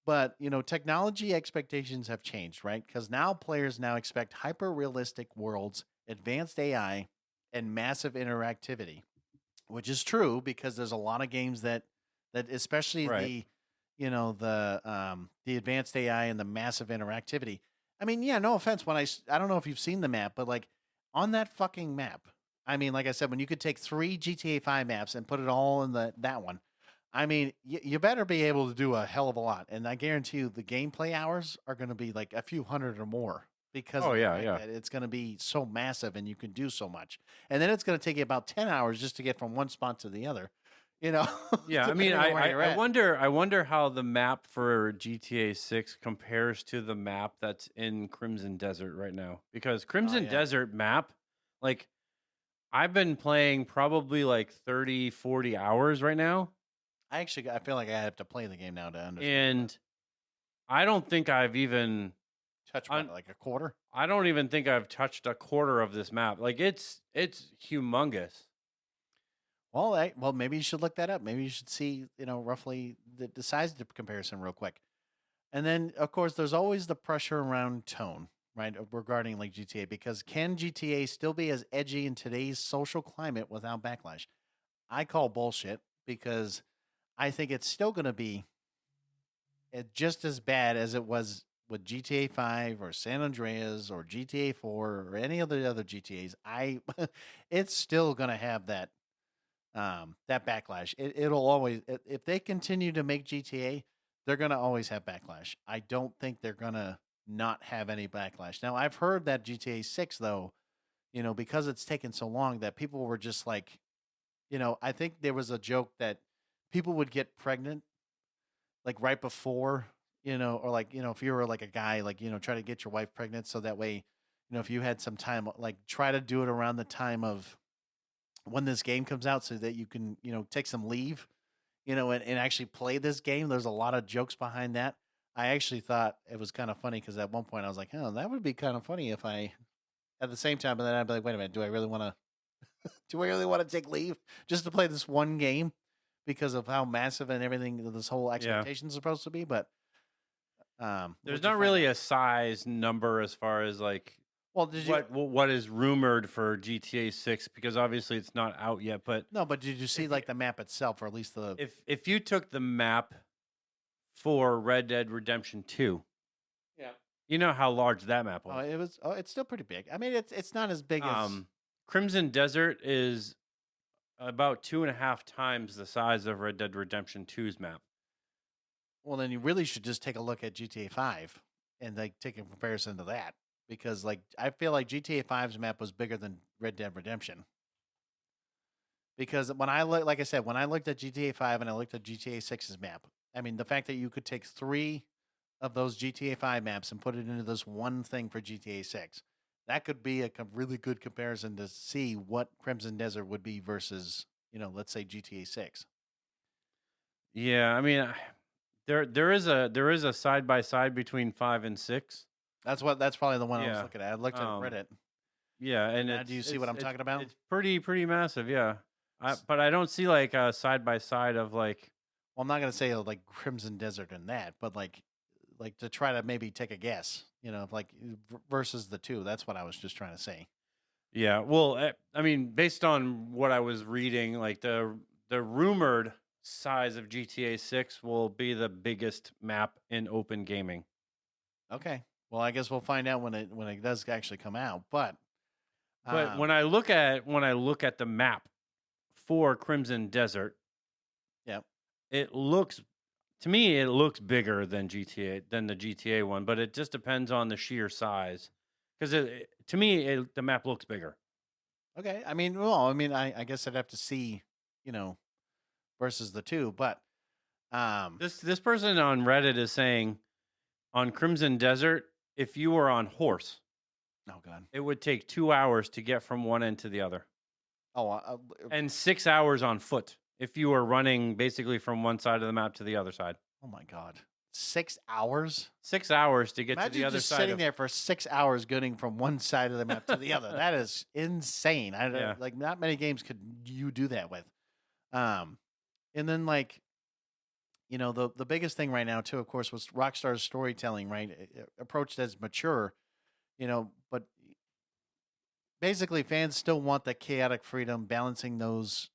But, technology expectations have changed, right? Because now players expect hyper-realistic worlds, advanced AI, and massive interactivity, which is true because there's a lot of games that especially Right. the advanced AI and the massive interactivity. I mean, yeah, no offense. I don't know if you've seen the map, but like on that fucking map, I mean, like I said, when you could take 3 GTA 5 maps and put it all in that one, I mean, you better be able to do a hell of a lot. And I guarantee you the gameplay hours are going to be like a few hundred or more because Oh of the yeah, fact yeah. that it's going to be so massive and you can do so much. And then it's going to take you about 10 hours just to get from one spot to the other, you know, Yeah, I mean, depending on where you're I at. wonder how the map for GTA 6 compares to the map that's in Crimson Desert right now. Because Oh, Crimson yeah. Desert map, like I've been playing probably like 30, 40 hours right now, I feel like I have to play the game now to understand. and I don't think I've even Touch un- what, like a quarter? I don't even think I've touched a quarter of this map. Like it's humongous. Well, maybe you should look that up. Maybe you should see, roughly the size of the comparison real quick. And then, of course, there's always the pressure around tone, right, regarding like GTA, because can GTA still be as edgy in today's social climate without backlash? I call bullshit because I think it's still going to be just as bad as it was with GTA 5 or San Andreas or GTA 4 or any of the other GTAs. It's still going to have that backlash. It'll always, if they continue to make GTA, they're going to always have backlash. I don't think they're going to not have any backlash. Now, I've heard that GTA 6 though, because it's taken so long that people were just like, I think there was a joke that people would get pregnant like right before, or like, if you were like a guy, like, try to get your wife pregnant so that way, if you had some time, like try to do it around the time of when this game comes out so that you can, take some leave, and actually play this game. There's a lot of jokes behind that. I actually thought it was kind of funny because at one point I was like, oh, that would be kind of funny if I, at the same time, but then I'd be like, wait a minute, do I really want to, do I really want to take leave just to play this one game because of how massive and everything this whole expectation is supposed to be? But There's what'd you not find really out? a size number as far as like Well, did you? what is rumored for GTA 6 because obviously it's not out yet, but No, but did you see if like the map itself, or at least the? if you took the map for Red Dead Redemption 2, Yeah. you know how large that map Oh, was. it was. Oh, it's still pretty big. I mean, it's not as big as. Crimson Desert is about 2.5 times the size of Red Dead Redemption 2's map. Well, then you really should just take a look at GTA 5 and like take a comparison to that because like I feel like GTA 5's map was bigger than Red Dead Redemption. Because when I look, like I said, when I looked at GTA 5 and I looked at GTA 6's map, I mean, the fact that you could take 3 of those GTA 5 maps and put it into this one thing for GTA 6, that could be a really good comparison to see what Crimson Desert would be versus, let's say GTA 6. Yeah, I mean, there is a side by side between 5 and 6. That's probably the one I was Yeah. looking at. I looked at Reddit. Yeah, and Now, do you see what I'm talking about? It's pretty massive, yeah. But I don't see like a side by side of like. Well, I'm not gonna say like Crimson Desert and that, but like to try to maybe take a guess, like versus the two. That's what I was just trying to say. Yeah, well, I mean, based on what I was reading, like the rumored size of GTA 6 will be the biggest map in open gaming. Okay. Well, I guess we'll find out when it does actually come out. But when I look at the map for Crimson Desert, yep. it looks to me bigger than the GTA one, but it just depends on the sheer size. Because to me, the map looks bigger. Okay. I mean, I guess I'd have to see, versus the two. But this person on Reddit is saying on Crimson Desert, if you were on horse, oh god, it would take 2 hours to get from one end to the other. oh, And 6 hours on foot if you were running basically from one side of the map to the other side. oh my god, 6 hours. 6 hours to get Imagine to the other just side. sitting there for 6 hours, getting from one side of the map to the other. That is insane. Yeah. Like not many games could you do that with. And then like, the biggest thing right now too, of course, was Rockstar's storytelling, right? Approached as mature, but basically fans still want the chaotic freedom. Balancing those,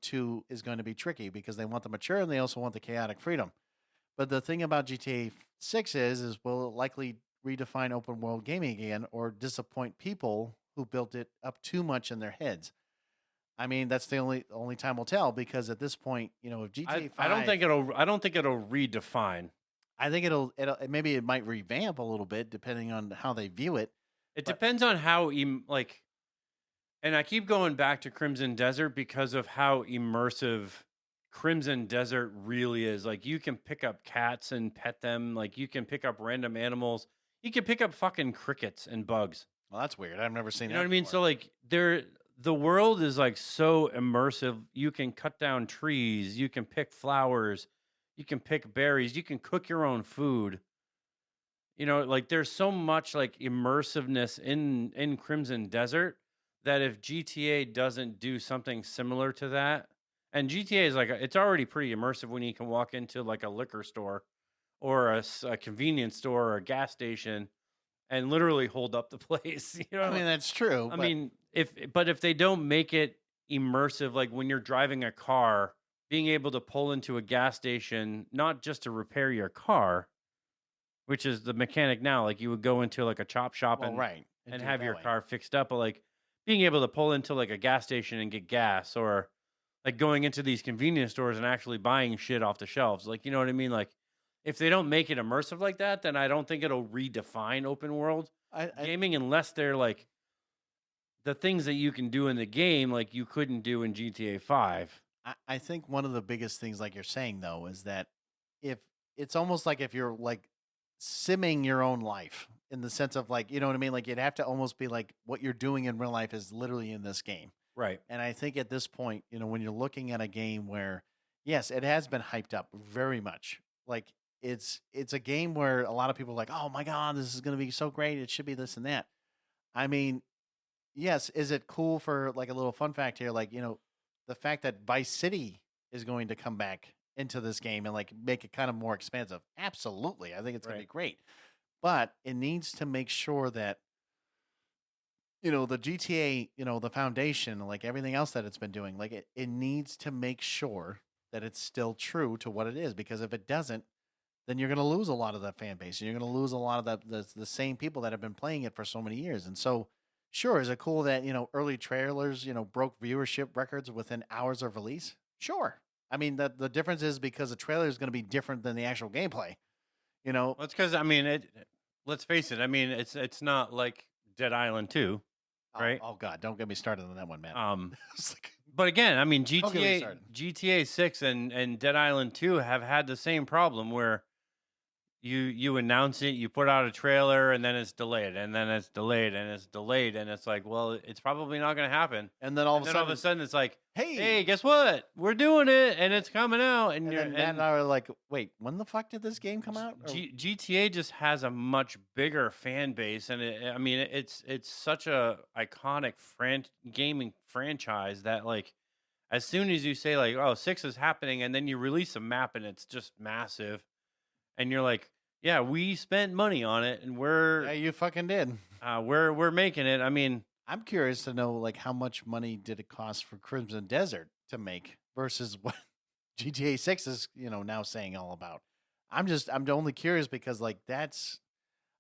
two is going to be tricky because they want the mature and they also want the chaotic freedom. But the thing about GTA 6 is will it likely redefine open world gaming again or disappoint people who built it up too much in their heads. I mean, that's the only time will tell because at this point, if GTA 5, I don't think it'll redefine. I think it'll maybe it might revamp a little bit depending on how they view it. It But- depends on how and I keep going back to Crimson Desert because of how immersive Crimson Desert really is. Like you can pick up cats and pet them, like you can pick up random animals. You can pick up fucking crickets and bugs. Well, that's weird. I've never seen You that. know what I mean? before. So like the world is like so immersive. You can cut down trees, you can pick flowers, you can pick berries, you can cook your own food. Like there's so much like immersiveness in Crimson Desert that if GTA doesn't do something similar to that, and GTA is like it's already pretty immersive when you can walk into like a liquor store or a convenience store or a gas station and literally hold up the place. I mean, that's true. I but- mean, if they don't make it immersive, like when you're driving a car, being able to pull into a gas station, not just to repair your car, which is the mechanic now, like you would go into like a chop shop well, and right, and do it have that your way. car fixed up, but like being able to pull into like a gas station and get gas, or like going into these convenience stores and actually buying shit off the shelves. Like, you know what I mean? Like if they don't make it immersive like that, then I don't think it'll redefine open world I, gaming unless they're like the things that you can do in the game like you couldn't do in GTA 5. I think one of the biggest things, like you're saying, though, is that if it's almost like if you're like simming your own life in the sense of like, you know what I mean? Like you'd have to almost be like what you're doing in real life is literally in this game. Right. And I think at this point, when you're looking at a game where, yes, it has been hyped up very much. Like it's a game where a lot of people are like, oh my God, this is going to be so great. It should be this and that. I mean, yes, is it cool for like a little fun fact here? Like, the fact that Vice City is going to come back into this game and like make it kind of more expansive. Absolutely. I think it's going to be great. But it needs to make sure that the GTA, the foundation, like everything else that it's been doing, like it needs to make sure that it's still true to what it is. Because if it doesn't, then you're going to lose a lot of that fan base. And you're going to lose a lot of the same people that have been playing it for so many years. And so, sure, is it cool that, early trailers, broke viewership records within hours of release? Sure. I mean, the difference is because the trailer is going to be different than the actual gameplay. Well, it's because I mean, let's face it. I mean, it's not like Dead Island 2. Right? Oh God, don't get me started on that one, man. It's like- But again, I mean, Don't get me started. GTA 6 and Dead Island 2 have had the same problem where you announce it, you put out a trailer, and then it's delayed, and then it's delayed, and it's delayed, and it's like, well, it's probably not going to happen. and then all of And a then sudden, it's like, hey, hey, guess what? We're doing it, and it's coming out, and and you're then Matt and I are like, wait, when the fuck did this game come out? Or- GTA just has a much bigger fan base, and I mean, it's such a iconic gaming franchise that like, as soon as you say like, oh, 6 is happening, and then you release a map and it's just massive, and you're like, yeah, we spent money on it, and yeah, you fucking did. we're making it. I mean, I'm curious to know like how much money did it cost for Crimson Desert to make versus what GTA 6 is, now saying all about. I'm only curious because like that's,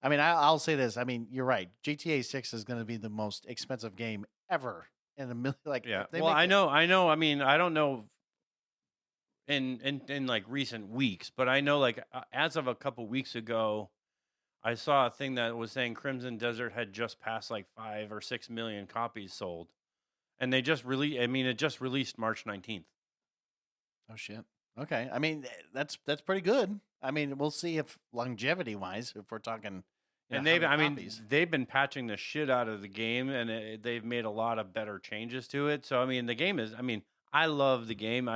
I mean, I'll say this. I mean, you're right. GTA 6 is going to be the most expensive game ever in a million. Like, yeah. if they Well, make I it- know. I mean, I don't know in like recent weeks, but I know like as of a couple weeks ago, I saw a thing that was saying Crimson Desert had just passed like 5 or 6 million copies sold, and they just released. I mean, it just released March 19th. Oh shit. Okay. I mean, that's pretty good. I mean, we'll see if longevity wise, if we're talking. And how many copies. they've been patching the shit out of the game, and they've made a lot of better changes to it. So I mean, the game is. I mean, I love the game.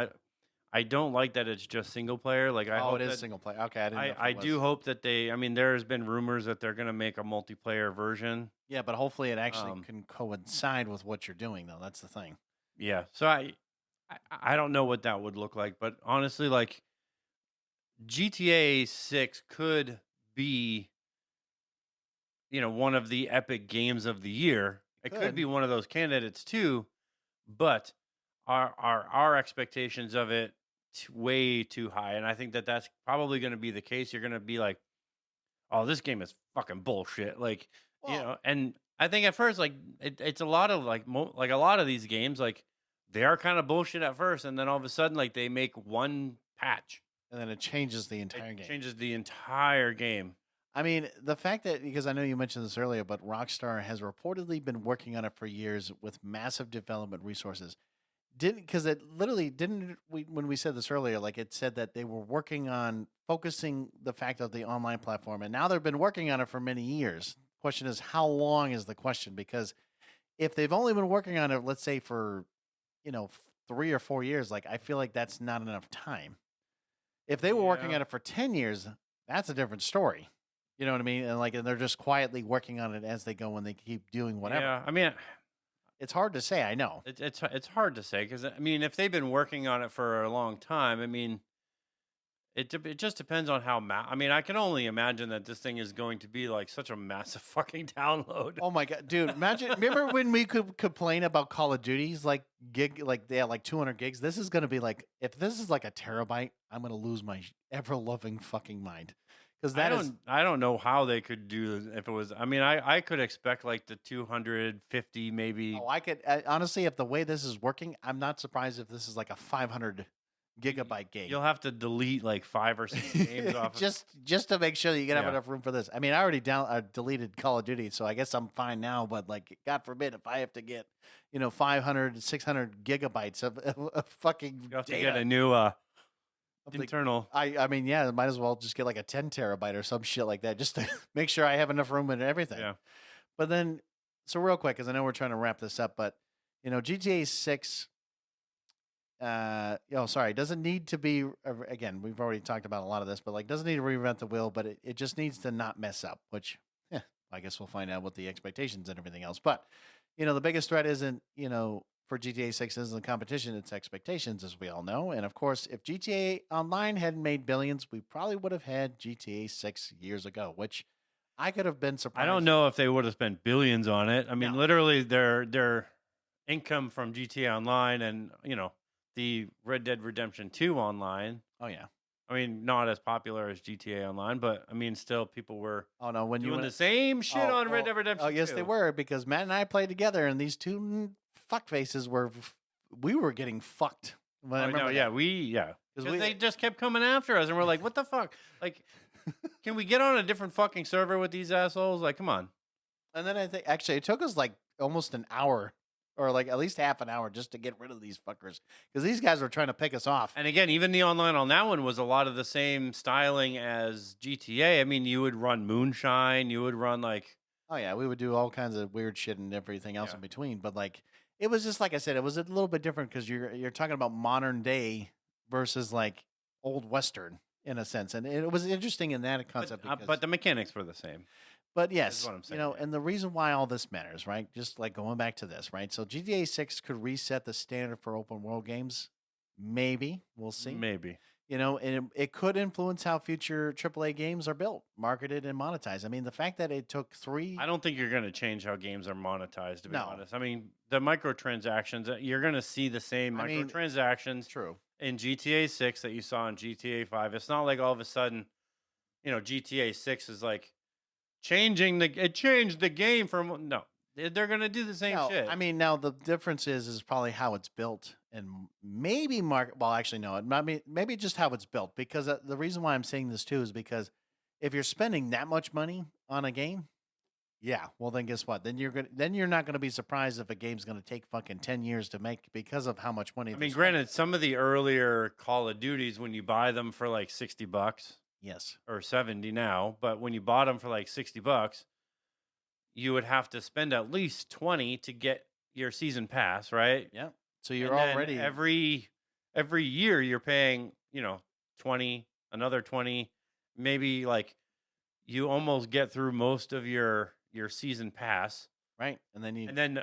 I don't like that it's just single player. Like I oh, hope it is that, single player. Okay, I didn't. Know if I it was. do hope that they. I mean, there's been rumors that they're going to make a multiplayer version. Yeah, but hopefully it actually Um, can coincide with what you're doing, though. That's the thing. Yeah. So I don't know what that would look like, but honestly, like GTA 6 could be, one of the epic games of the year. It could Could. be one of those candidates too, but our expectations of it way too high, and I think that that's probably going to be the case. You're going to be like, oh, this game is fucking bullshit. Like, Well, and I think at first, like, it's a lot of like, like a lot of these games, like, they are kind of bullshit at first, and then all of a sudden, like, they make one patch, and then it changes the it entire game. changes the entire game. I mean, the fact that, because I know you mentioned this earlier, but Rockstar has reportedly been working on it for years with massive development resources. Didn't, because it literally didn't, when we said this earlier, like it said that they were working on focusing the fact of the online platform, and now they've been working on it for many years. Question is, how long is the question? Because if they've only been working on it, let's say for, 3 or 4 years, like I feel like that's not enough time. If they were working Yeah. on it for 10 years, that's a different story. You know what I mean? And they're just quietly working on it as they go and they keep doing whatever. Yeah, I mean, It's hard to say, I know. it's hard to say because I mean, if they've been working on it for a long time, I mean, it just depends on how I mean, I can only imagine that this thing is going to be like such a massive fucking download. Oh my god, dude! Imagine, remember when we could complain about Call of Duty's like gig, like they had like 200 gigs. This is gonna be like, if this is like a terabyte, I'm gonna lose my ever loving fucking mind. Because I don't know how they could do if it was. I mean, I could expect like the 250 maybe. oh, I could honestly, if the way this is working, I'm not surprised if this is like a 500 gigabyte game. You'll have to delete like 5 or 6 games off. just to make sure that you can have Yeah. enough room for this. I mean, I already deleted Call of Duty, so I guess I'm fine now. But like, God forbid if I have to get 500, 600 gigabytes of fucking You have to data. get a new I'm like, internal. I mean, yeah, might as well just get like a 10 terabyte or some shit like that, just to make sure I have enough room and everything. Yeah. But then, so real quick, because I know we're trying to wrap this up, but GTA 6. Sorry, doesn't need to be, again, we've already talked about a lot of this, but like doesn't need to reinvent the wheel, but it just needs to not mess up, which I guess we'll find out what the expectations and everything else. But the biggest threat isn't, for GTA 6 isn't competition, it's expectations, as we all know. And of course, if GTA Online hadn't made billions, we probably would have had GTA 6 years ago, which I could have been surprised. I don't know if they would have spent billions on it. I mean, No. literally their income from GTA Online and, the Red Dead Redemption 2 Online. Oh yeah. I mean, not as popular as GTA Online, but I mean, still people were Oh no, when you doing went the same shit on Red Dead Redemption. Oh yes, 2. they were, because Matt and I played together, and these two fuckfaces we were getting fucked. When I Oh, remember no, that. yeah, because we- they just kept coming after us, and we're like, "What the fuck? Like, can we get on a different fucking server with these assholes? Like, come on." And then I think actually it took us like almost an hour, or like at least half an hour, just to get rid of these fuckers, because these guys were trying to pick us off. And again, even the online on that one was a lot of the same styling as GTA. I mean, you would run moonshine, you would run like, Oh yeah, we would do all kinds of weird shit and everything else Yeah. in between. But like, it was just like I said, it was a little bit different because you're talking about modern day versus like old western in a sense, and it was interesting in that concept. but the mechanics were the same. But yes, what I'm saying, yeah. and the reason why all this matters, right? Just like going back to this, right? So GTA 6 could reset the standard for open world games. Maybe we'll see. Maybe. And it could influence how future AAA games are built, marketed, and monetized. I mean, the fact that it took 3. I don't think you're going to change how games are monetized, to be No. honest. I mean, the microtransactions, you're going to see the same I mean, microtransactions True. in GTA 6 that you saw in GTA 5. It's not like all of a sudden, GTA 6 is like it changed the game from, no. They're going to do the same No, shit. I mean, now the difference is probably how it's built, and maybe well, actually, no, maybe just how it's built. Because the reason why I'm saying this too is because if you're spending that much money on a game, yeah, well then guess what? Then you're not gonna be surprised if a game's gonna take fucking 10 years to make because of how much money. I they're mean, spending. granted, some of the earlier Call of Duties, when you buy them for like $60 Yes, or 70 now, but when you bought them for like $60, you would have to spend at least 20 to get your season pass, right? yeah. So you're And then already every year you're paying, 20, another 20, maybe like you almost get through most of your season pass. right, and then And then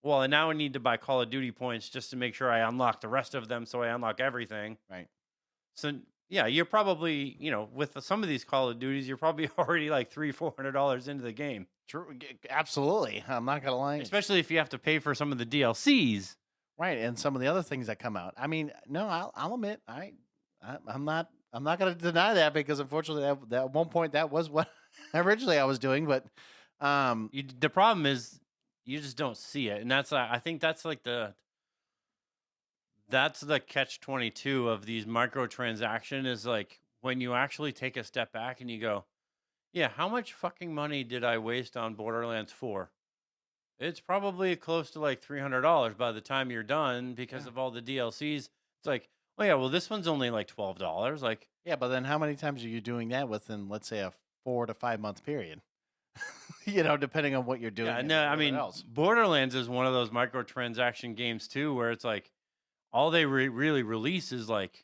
and now I need to buy Call of Duty points just to make sure I unlock the rest of them, so I unlock everything. right. So yeah, you're probably, with some of these Call of Duties, you're probably already like $300-$400 into the game. True, absolutely. I'm not gonna lie. Especially if you have to pay for some of the DLCs. Right, and some of the other things that come out. I mean, no, I'll admit, I'm not going to deny that, because unfortunately, at one point, that was what originally I was doing, but The problem is you just don't see it, and that's I think that's like that's the catch-22 of these microtransaction is like when you actually take a step back and you go, yeah, how much fucking money did I waste on Borderlands 4? It's probably close to like $300 by the time you're done because Yeah. of all the DLCs. It's like, oh yeah, well this one's only like $12. Like, yeah, but then how many times are you doing that within, let's say, a 4 to 5 month period? Depending on what you're doing. yeah, and no, I everything mean, else. Borderlands is one of those microtransaction games too, where it's like all they really release is like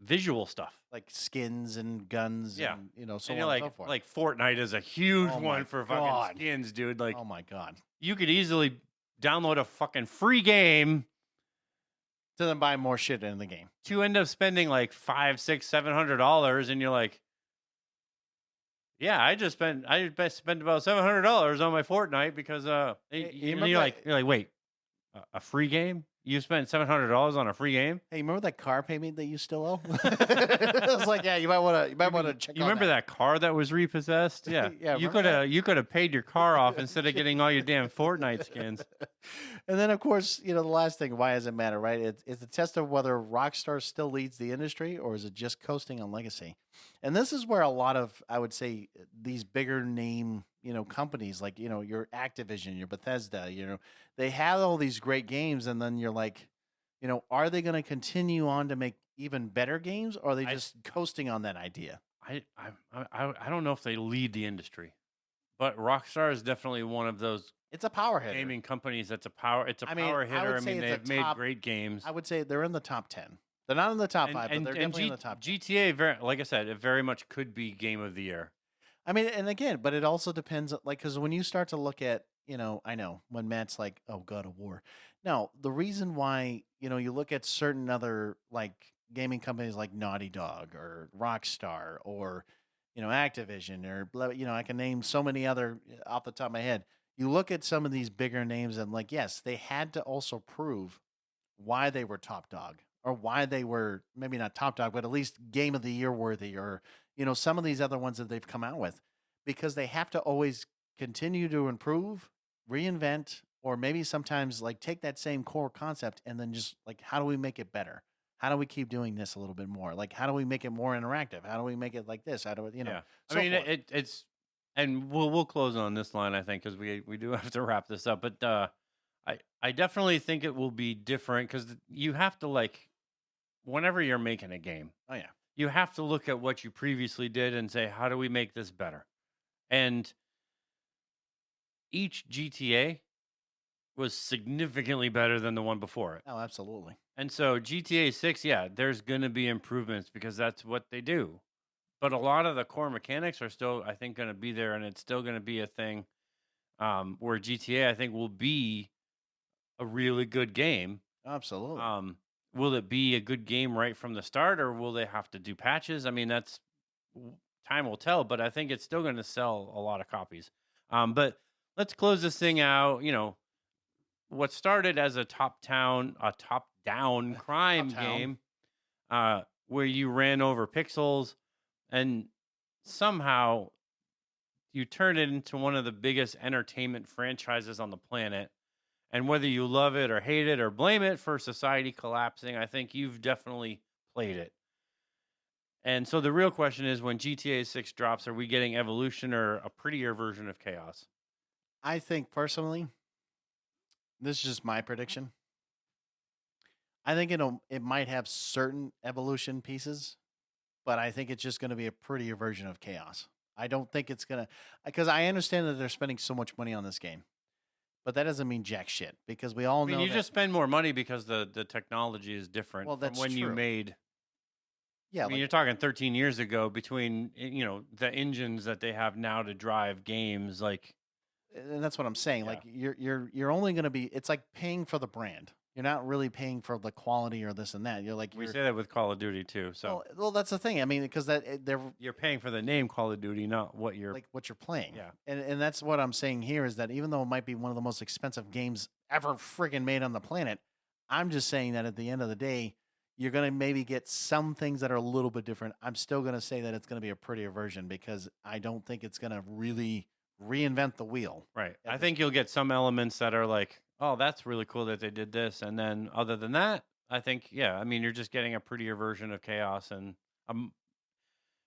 visual stuff. Like skins and guns, Yeah. and so And on you're and so forth. like Fortnite is a huge Oh my one for God. fucking skins, dude. Like, oh my God. you could easily download a fucking free game To then buy more shit in the game. to end up spending like $500, $600, $700, and you're like, yeah, I spent about $700 on my Fortnite because you and remember you're that- like, wait, a free game? You spent $700 on a free game? Hey, you remember that car payment that you still owe? I was like, yeah, you might want to check. You remember that car that was repossessed? Yeah, Yeah, you remember that? could have paid your car off instead of getting all your damn Fortnite skins. And then, of course, the last thing, why does it matter, right? It's a test of whether Rockstar still leads the industry or is it just coasting on legacy. And this is where a lot of, I would say, these bigger name, companies like, your Activision, your Bethesda, they have all these great games. And then you're like, are they going to continue on to make even better games or are they just coasting on that idea? I don't know if they lead the industry, but Rockstar is definitely one of those It's a power hitter. gaming companies that's a power. It's a I mean, power I hitter. would I say mean, it's a they've made top- great games. I would say they're in the top 10. They're not in the top 5, but they're definitely in the top 10. GTA, like I said, it very much could be game of the year. I mean, and again, but it also depends, like, because when you start to look at, I know when Matt's like, oh, God of War. Now, the reason why, you look at certain other, like, gaming companies like Naughty Dog or Rockstar or, Activision or, I can name so many other off the top of my head. You look at some of these bigger names and, like, yes, they had to also prove why they were top dog or why they were maybe not top dog, but at least game of the year worthy or, some of these other ones that they've come out with because they have to always continue to improve, reinvent, or maybe sometimes like take that same core concept and then just like, how do we make it better? How do we keep doing this a little bit more? Like, how do we make it more interactive? How do we make it like this? How do we, Yeah. so I mean, forth. it's, and we'll close on this line, I think, because we do have to wrap this up. But I definitely think it will be different because you have to like, whenever you're making a game, Oh yeah. you have to look at what you previously did and say, how do we make this better? And each GTA was significantly better than the one before it. Oh, absolutely. And so GTA 6, yeah, there's going to be improvements because that's what they do. But a lot of the core mechanics are still, I think, going to be there, and it's still going to be a thing where GTA, I think, will be a really good game. Absolutely. Will it be a good game right from the start, or will they have to do patches? I mean, that's time will tell, but I think it's still going to sell a lot of copies. But let's close this thing out. What started as a top-down crime Top-down. game where you ran over pixels, and somehow you turned it into one of the biggest entertainment franchises on the planet. And whether you love it or hate it or blame it for society collapsing, I think you've definitely played it. And so the real question is, when GTA 6 drops, are we getting evolution or a prettier version of chaos? I think personally, this is just my prediction. I think it might have certain evolution pieces, but I think it's just going to be a prettier version of chaos. I don't think it's going to, because I understand that they're spending so much money on this game, but that doesn't mean jack shit because we all I mean, know you that, just spend more money because the technology is different Well, from that's when you true. made. yeah, I mean, like, you're talking 13 years ago between the engines that they have now to drive games. Like, and that's what I'm saying. Yeah. Like you're only going to be, it's like paying for the brand. You're not really paying for the quality or this and that. You're like, we say that with Call of Duty too. So well, that's the thing. I mean, because they're you're paying for the name Call of Duty, not what you're. like what you're playing. Yeah. And that's what I'm saying here is that even though it might be one of the most expensive games ever friggin' made on the planet, I'm just saying that at the end of the day, You're going to maybe get some things that are a little bit different. I'm still going to say that it's going to be a prettier version because I don't think it's going to really reinvent the wheel. Right. at I this think you'll get some elements that are like, oh, that's really cool that they did this. And then other than that, I think, yeah, I mean, you're just getting a prettier version of Chaos. And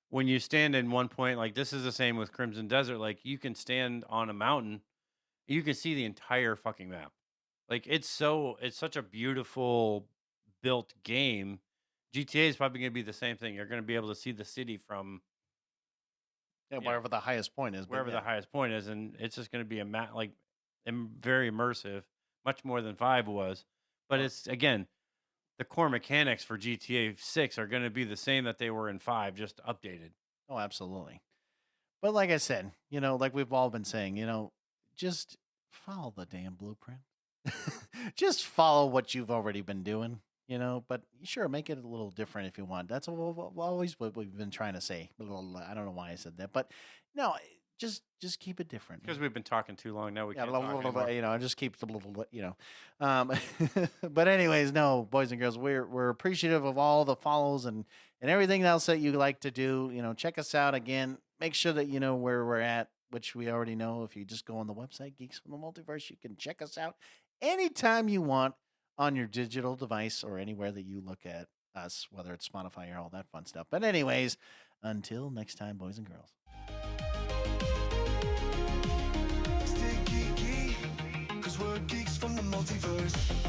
when you stand in one point, like this is the same with Crimson Desert, like you can stand on a mountain, you can see the entire fucking map. Like it's such a beautiful built game. GTA is probably going to be the same thing. You're going to be able to see the city from wherever the highest point is. wherever the highest point is, and it's just going to be a map like very immersive, much more than 5 was. But it's again, the core mechanics for GTA 6 are going to be the same that they were in 5, just updated. Oh, absolutely. But like I said, like we've all been saying, just follow the damn blueprint. Just follow what you've already been doing, but sure, make it a little different if you want. That's always what we've been trying to say. I don't know why I said that, but no, just keep it different. Because we've been talking too long now. We Yeah, can't talk anymore. just keep But anyways, no, boys and girls, we're appreciative of all the follows and everything else that you like to do. Check us out again. Make sure that you know where we're at, which we already know. If you just go on the website, Geeks from the Multiverse, you can check us out anytime you want on your digital device or anywhere that you look at us, whether it's Spotify or all that fun stuff. But anyways, until next time, boys and girls. Stay geeky, 'cause we're geeks from the multiverse.